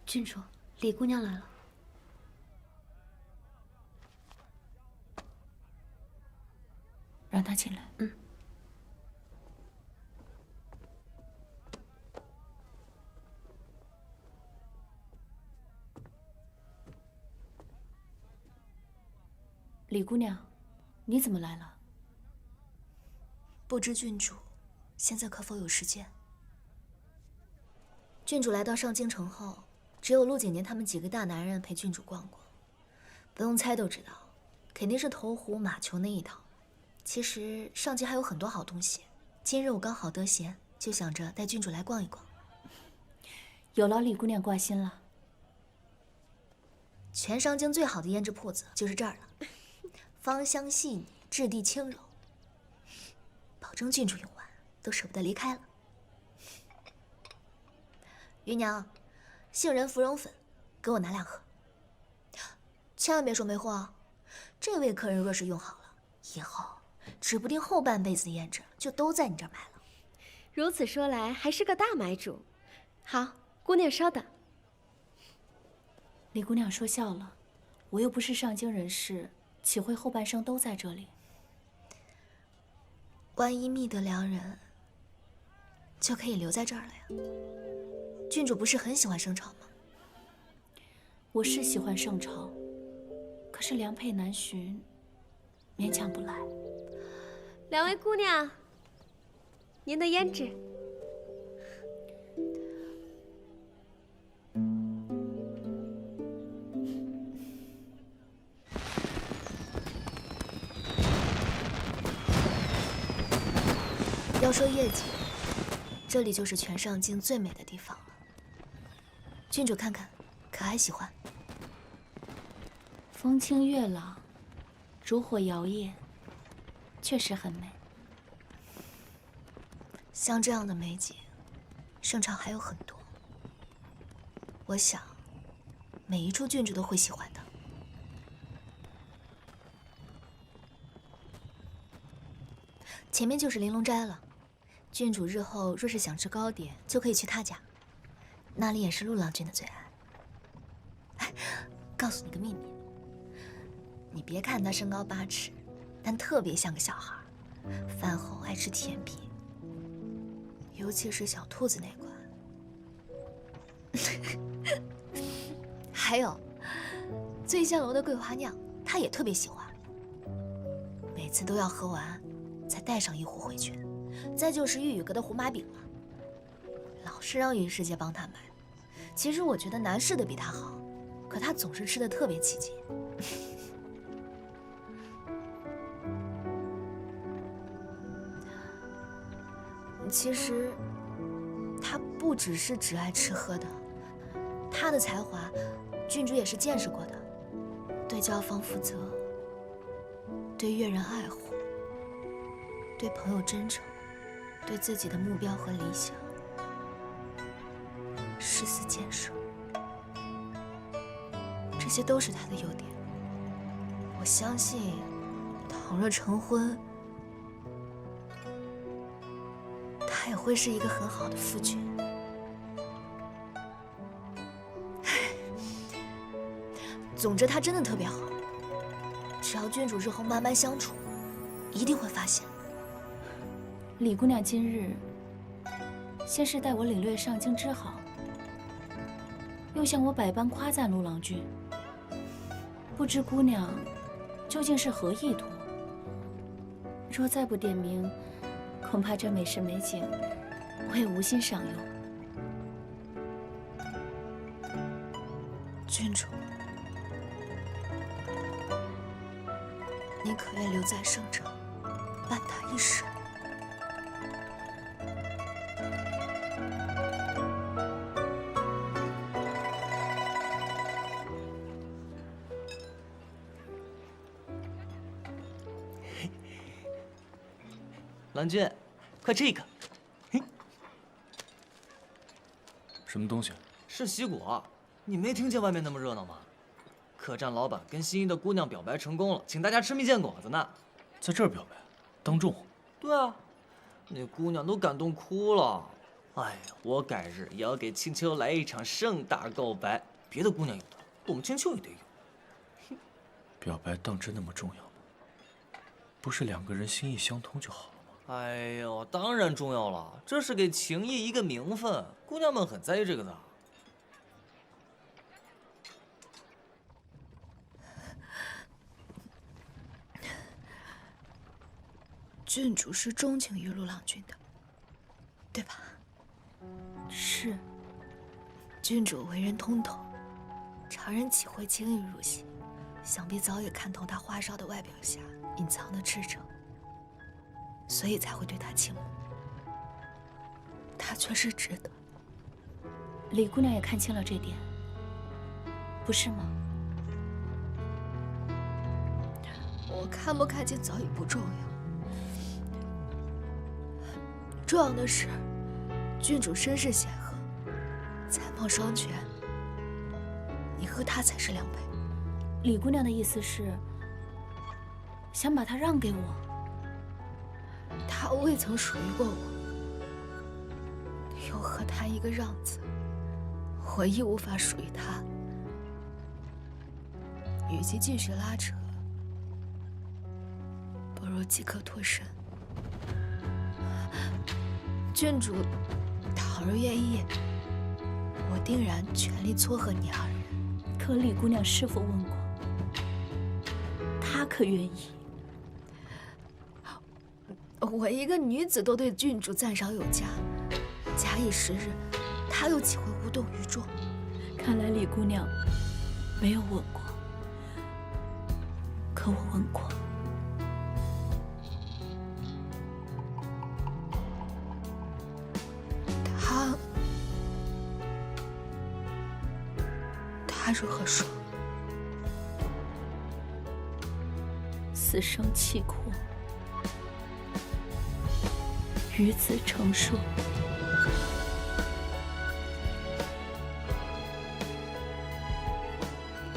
Speaker 2: 郡主，李姑娘来了。
Speaker 8: 让她进来。
Speaker 2: 嗯。
Speaker 8: 李姑娘，你怎么来了？
Speaker 5: 不知郡主现在可否有时间？郡主来到上京城后，只有陆景年他们几个大男人陪郡主逛过，不用猜都知道，肯定是投壶马球那一套。其实上京还有很多好东西，今日我刚好得闲，就想着带郡主来逛一逛。
Speaker 8: 有劳李姑娘挂心了。
Speaker 5: 全上京最好的胭脂铺子就是这儿了，芳香细腻，质地轻柔，保证郡主用完都舍不得离开了。余娘，杏仁芙蓉粉，给我拿2盒。千万别说没货啊！这位客人若是用好了，以后指不定后半辈子的胭脂就都在你这儿买了。
Speaker 16: 如此说来，还是个大买主。好，姑娘稍等。
Speaker 8: 李姑娘说笑了，我又不是上京人士，岂会后半生都在这里？
Speaker 5: 万一觅得良人，就可以留在这儿了呀。郡主不是很喜欢圣朝吗？
Speaker 8: 我是喜欢圣朝，可是良配难寻，勉强不来。
Speaker 16: 两位姑娘，您的胭脂。
Speaker 5: 要说业绩，这里就是全上京最美的地方了。郡主看看，可还喜欢？
Speaker 8: 风清月朗，烛火摇曳，确实很美。
Speaker 5: 像这样的美景，圣朝还有很多。我想，每一处郡主都会喜欢的。前面就是玲珑斋了，郡主日后若是想吃糕点，就可以去他家，那里也是陆郎君的最爱。哎，告诉你个秘密，你别看他身高8尺，但特别像个小孩，饭后爱吃甜品，尤其是小兔子那款。还有，醉仙楼的桂花酿，他也特别喜欢，每次都要喝完，再带上1壶回去。再就是玉宇阁的胡麻饼了，老是让云师姐帮他买。其实我觉得南市的比他好，可他总是吃的特别起劲。其实他不只是只爱吃喝的，他的才华，郡主也是见识过的。对教坊负责，对乐人爱护，对朋友真诚，对自己的目标和理想誓死坚守，这些都是他的优点。我相信，倘若成婚，他也会是一个很好的夫君。总之，他真的特别好。只要郡主日后慢慢相处，一定会发现。
Speaker 8: 李姑娘今日先是带我领略上京之好，又向我百般夸赞陆郎君，不知姑娘究竟是何意图？若再不点名，恐怕这美食美景我也无心赏用。
Speaker 5: 郡主，你可愿留在圣城，伴他一生？
Speaker 7: 郎君，快吃一颗。
Speaker 11: 什么东西？
Speaker 7: 是喜果。你没听见外面那么热闹吗？客栈老板跟心仪的姑娘表白成功了，请大家吃蜜饯果子呢。
Speaker 11: 在这儿表白，当众？
Speaker 7: 对啊，那姑娘都感动哭了。哎呀，我改日也要给青丘来一场盛大告白。别的姑娘有的，我们青丘也得有。
Speaker 11: 表白当真那么重要吗？不是两个人心意相通就好了吗？
Speaker 7: 哎呦，当然重要了，这是给情谊一个名分，姑娘们很在意这个的。
Speaker 5: 郡主是钟情于陆郎君的，对吧？
Speaker 8: 是。
Speaker 5: 郡主为人通透，常人岂会轻易入戏？想必早已看透他花哨的外表下隐藏的赤诚，所以才会对他倾慕。他却是值得。
Speaker 8: 李姑娘也看清了这点，不是吗？
Speaker 5: 我看不看清早已不重要。重要的是，郡主身世显赫，才貌双全，你和他才是良配。
Speaker 8: 李姑娘的意思是，想把他让给我。
Speaker 5: 他未曾属于过我，又何谈一个让字？我亦无法属于他。与其继续拉扯，不如即刻脱身。郡主，倘若愿意，我定然全力撮合你二人。
Speaker 8: 可李姑娘是否问过？她可愿意？
Speaker 5: 我一个女子都对郡主赞赏有加，假以时日，她又岂会无动于衷？
Speaker 8: 看来李姑娘没有问过，可我问过。
Speaker 5: 他如何说？
Speaker 8: 死生契阔，与子成说。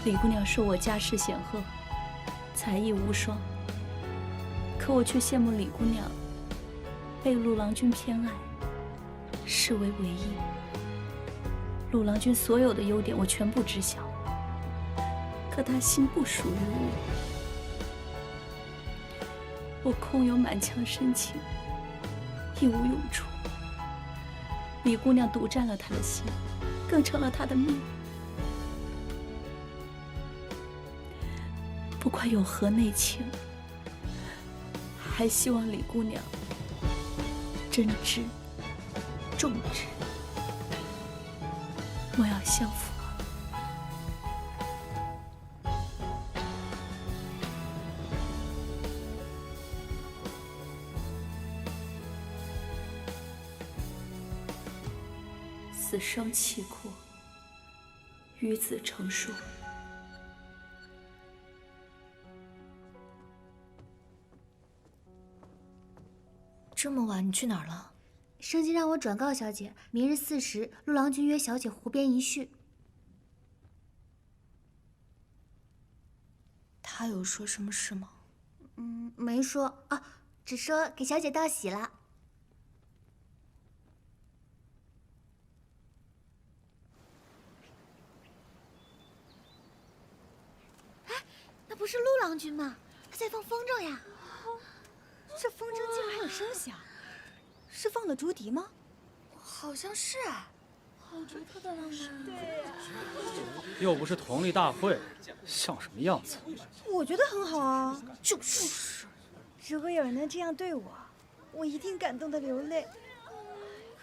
Speaker 8: 李姑娘说我家世显赫，才艺无双，可我却羡慕李姑娘被陆郎君偏爱，视为唯一。陆郎君所有的优点我全部知晓，可他心不属于我，我空有满腔深情，亦无用处。李姑娘独占了他的心，更成了他的命。不管有何内情，还希望李姑娘真挚重之。莫要相负啊！死生契阔，与子成说。
Speaker 5: 这么晚，你去哪儿了？
Speaker 2: 圣姬让我转告小姐，明日4时，陆郎君约小姐湖边一叙。
Speaker 5: 他有说什么事吗？
Speaker 2: 没说啊，只说给小姐道喜了。
Speaker 17: 哎，那不是陆郎君吗？他在放风筝呀！这风筝竟然还有声响。是放了竹笛吗？
Speaker 5: 好像是哎，
Speaker 17: 好独特的浪漫。对呀，
Speaker 13: 又不是同历大会，像什么样子？
Speaker 17: 我觉得很好啊。
Speaker 5: 就是，
Speaker 17: 如果有人能这样对我，我一定感动得流泪。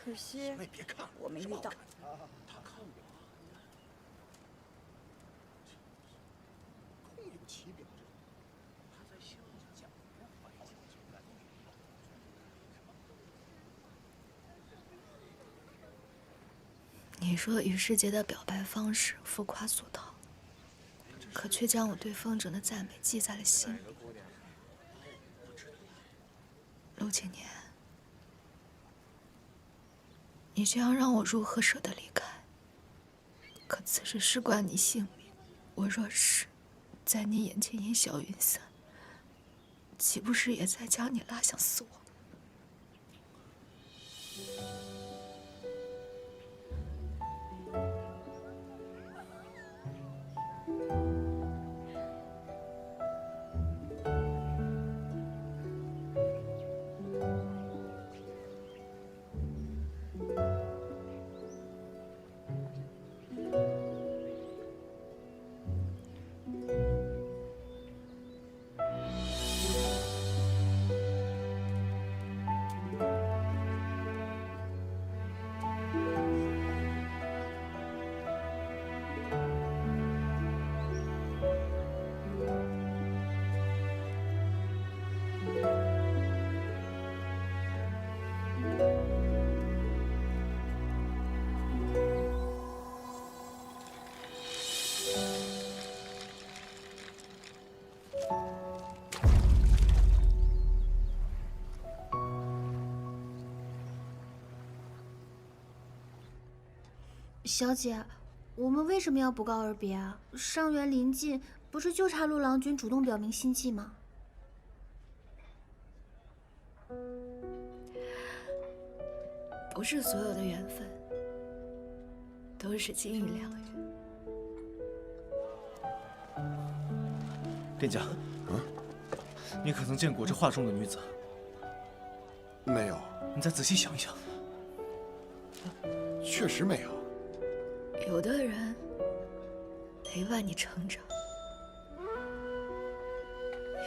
Speaker 17: 可惜我没遇到。
Speaker 5: 你说与世杰的表白方式浮夸俗套，可却将我对风筝的赞美记在了心里。陆青年，你这样让我如何舍得离开？可此事事关你性命，我若是在你眼前烟消云散，岂不是也在将你拉向死亡？
Speaker 2: 小姐，我们为什么要不告而别啊？伤员临近，不是就差陆郎君主动表明心迹吗？
Speaker 6: 不是所有的缘分都是金玉良缘。
Speaker 3: 店家，你可曾见过这画中的女子？
Speaker 18: 没有。
Speaker 3: 你再仔细想一想。
Speaker 18: 确实没有。
Speaker 6: 有的人陪伴你成长，有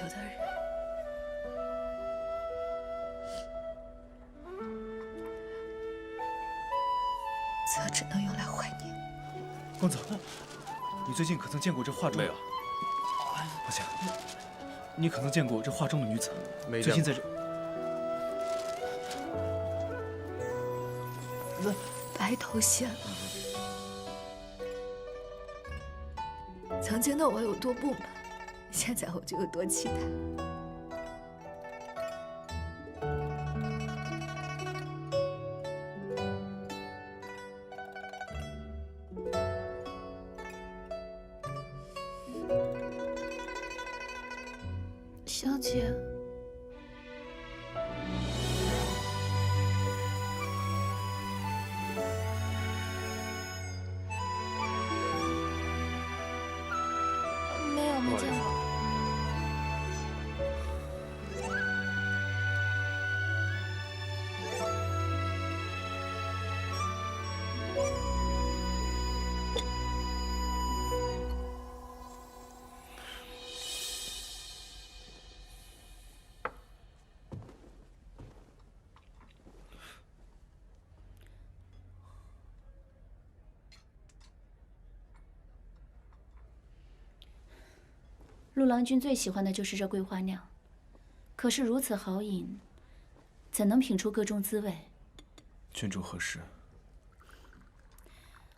Speaker 6: 的人则只能用来怀念。
Speaker 3: 公子，你最近可曾见过这画中？
Speaker 18: 没有。
Speaker 3: 抱歉，你可曾见过这画中的女子？
Speaker 18: 没见过。
Speaker 3: 最近在这。
Speaker 6: 白头偕老。曾经的我有多不满，现在我就有多期待。
Speaker 2: 小姐。没见过。
Speaker 8: 陆郎君最喜欢的就是这桂花酿，可是如此好饮，怎能品出各种滋味？
Speaker 11: 郡主何事？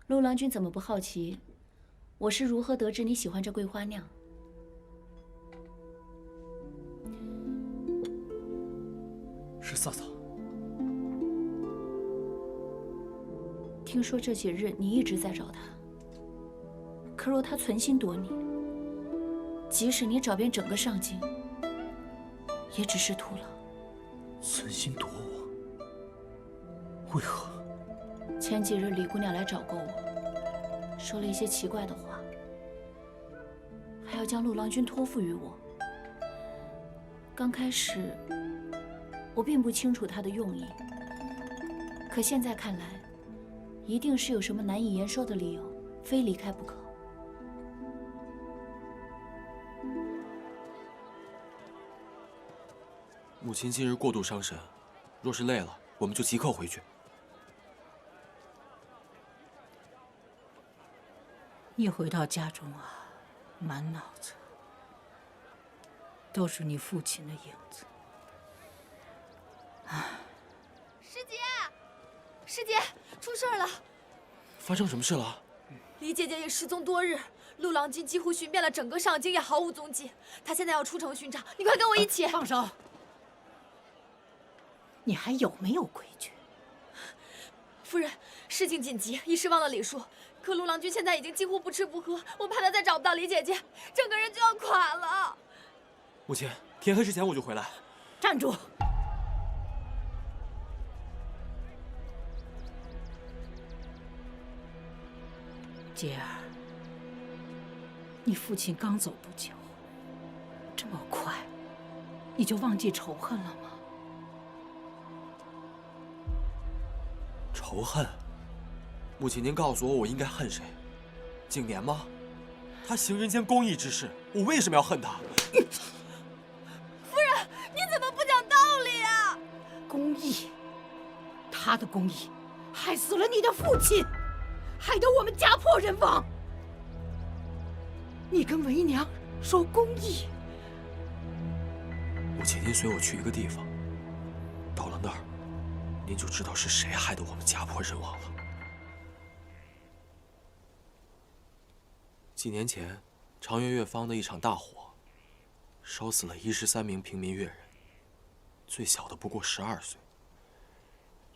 Speaker 8: 陆郎君怎么不好奇，我是如何得知你喜欢这桂花酿？
Speaker 3: 是嫂嫂。
Speaker 8: 听说这几日你一直在找他，可若他存心躲你，即使你找遍整个上京，也只是徒劳。
Speaker 3: 存心躲我？为何？
Speaker 8: 前几日李姑娘来找过我，说了一些奇怪的话，还要将陆郎君托付于我。刚开始，我并不清楚她的用意，可现在看来，一定是有什么难以言说的理由，非离开不可。
Speaker 10: 母亲近日过度伤神，若是累了，我们就即刻回去。
Speaker 12: 一回到家中啊，满脑子都是你父亲的影子。
Speaker 6: 师姐，师姐，出事了！
Speaker 10: 发生什么事了？
Speaker 6: 李姐姐也失踪多日，陆郎君几乎寻遍了整个上京，也毫无踪迹。他现在要出城寻找，你快跟我一起！
Speaker 12: 放手！你还有没有规矩？
Speaker 6: 夫人，事情紧急，一时忘了礼数。可陆郎君现在已经几乎不吃不喝，我怕他再找不到李姐姐，整个人就要垮了。
Speaker 10: 母亲，天黑之前我就回来。
Speaker 12: 站住！杰儿，你父亲刚走不久，这么快，你就忘记仇恨了吗？
Speaker 10: 仇恨？母亲，您告诉我，我应该恨谁？景年吗？他行人间公义之事，我为什么要恨他？
Speaker 6: 夫人，你怎么不讲道理啊？
Speaker 12: 公义，他的公义，害死了你的父亲，害得我们家破人亡。你跟为娘说公义？
Speaker 10: 母亲，您随我去一个地方，到了那儿，您就知道是谁害得我们家破人亡了。几年前，长垣越方的一场大火，烧死了13名平民越人，最小的不过12岁。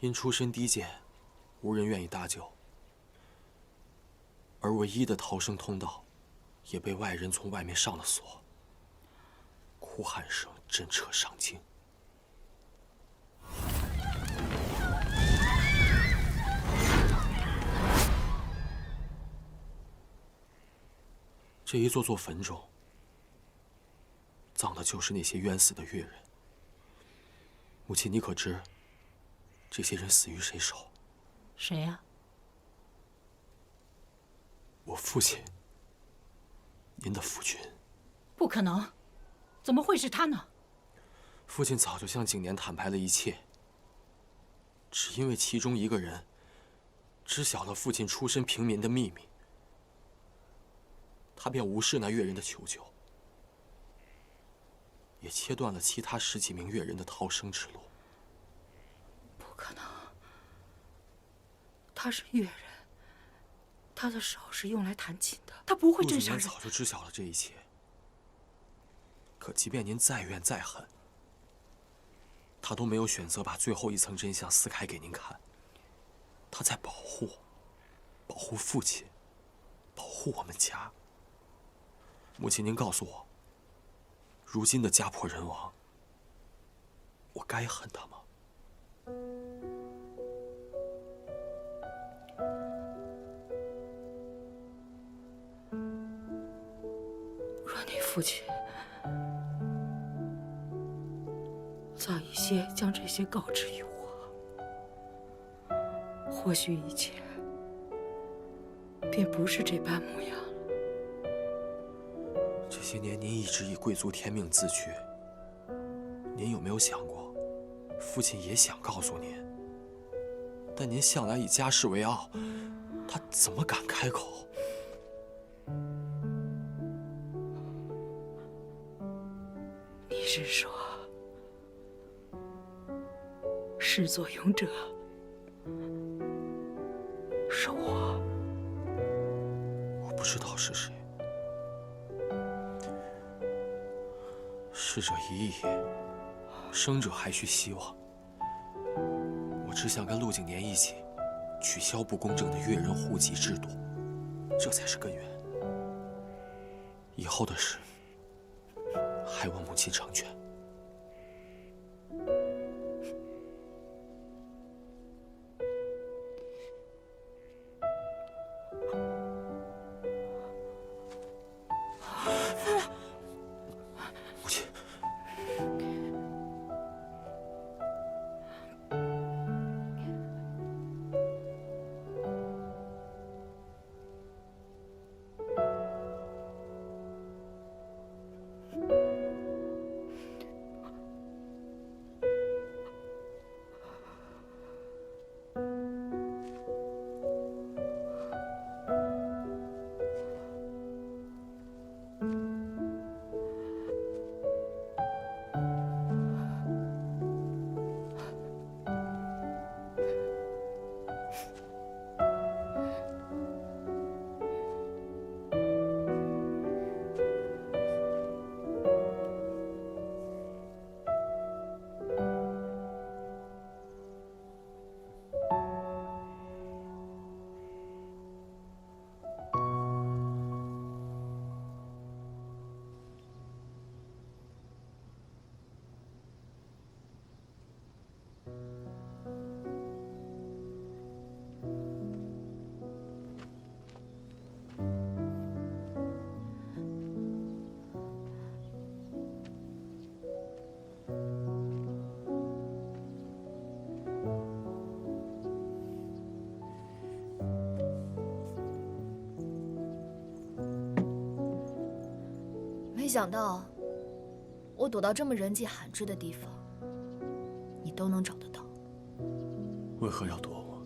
Speaker 10: 因出身低贱，无人愿意搭救。
Speaker 18: 而唯一的逃生通道，也被外人从外面上了锁。哭喊声震彻上京。这一座座坟中，葬的就是那些冤死的越人。母亲，你可知这些人死于谁手？
Speaker 12: 谁呀？
Speaker 18: 我父亲，您的夫君。
Speaker 12: 不可能，怎么会是他呢？
Speaker 18: 父亲早就向景年坦白了一切，只因为其中一个人知晓了父亲出身平民的秘密，他便无视那越人的求救，也切断了其他10几名越人的逃生之路。
Speaker 12: 不可能，他是越人，他的手是用来弹琴的，他不会真杀人。
Speaker 18: 早就知晓了这一切，可即便您再怨再恨，他都没有选择把最后一层真相撕开给您看。他在保护父亲，保护我们家。母亲，您告诉我，如今的家破人亡，我该恨他吗？
Speaker 12: 若你父亲早一些将这些告知于我，或许一切便不是这般模样了。
Speaker 18: 这些年您一直以贵族天命自居，您有没有想过，父亲也想告诉您，但您向来以家世为傲，他怎么敢开口？
Speaker 12: 你是说，始作俑者是我？
Speaker 18: 我不知道是谁。逝者已矣，生者还需希望。我只想跟陆景年一起取消不公正的越人户籍制度，这才是根源。以后的事，还望母亲成全。母亲，
Speaker 5: 没想到，我躲到这么人迹罕至的地方，你都能找得到。
Speaker 18: 为何要躲我？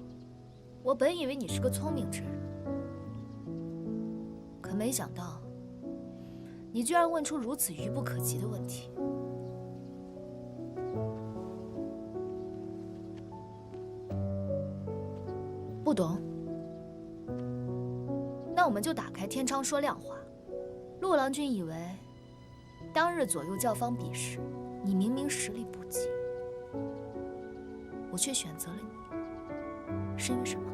Speaker 5: 我本以为你是个聪明之人，可没想到，你居然问出如此愚不可及的问题。不懂？那我们就打开天窗说亮话。陆郎君以为，当日左右教坊比试，你明明实力不济，我却选择了你，是因为什么？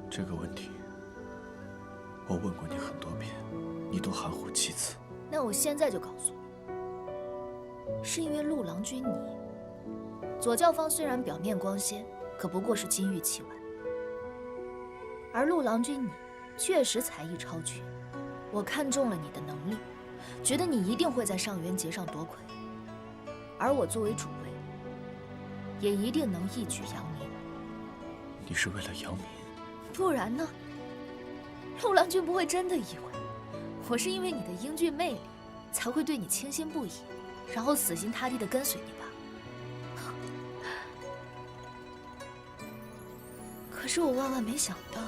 Speaker 11: 这个问题，我问过你很多遍，你都含糊其辞。
Speaker 5: 那我现在就告诉你，是因为陆郎君你，左教坊虽然表面光鲜，可不过是金玉其外，而陆郎君你确实才艺超群，我看中了你的能力，觉得你一定会在上元节上夺魁，而我作为主位，也一定能一举扬名。
Speaker 11: 你是为了扬名？
Speaker 5: 不然呢？陆郎君不会真的以为我是因为你的英俊魅力，才会对你倾心不已，然后死心塌地地跟随你吧？可是我万万没想到，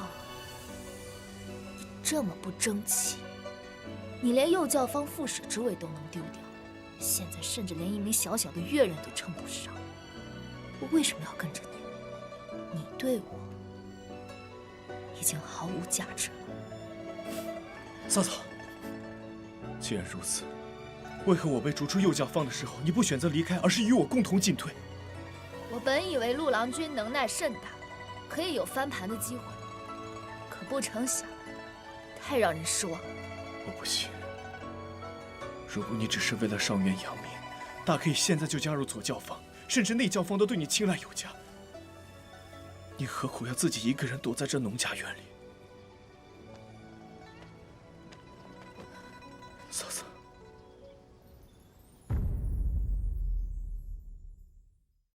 Speaker 5: 你这么不争气，你连右教坊副使之位都能丢掉，现在甚至连一名小小的乐人都称不上。我为什么要跟着你？你对我已经毫无价值了。
Speaker 11: 嫂嫂，既然如此，为何我被逐出右教坊的时候，你不选择离开，而是与我共同进退？
Speaker 5: 我本以为陆郎君能耐甚大，可以有翻盘的机会，可不成想，太让人失望了。
Speaker 11: 我不信。如果你只是为了上元扬名，大可以现在就加入左教坊，甚至内教坊都对你青睐有加。你何苦要自己一个人躲在这农家院里？嫂嫂。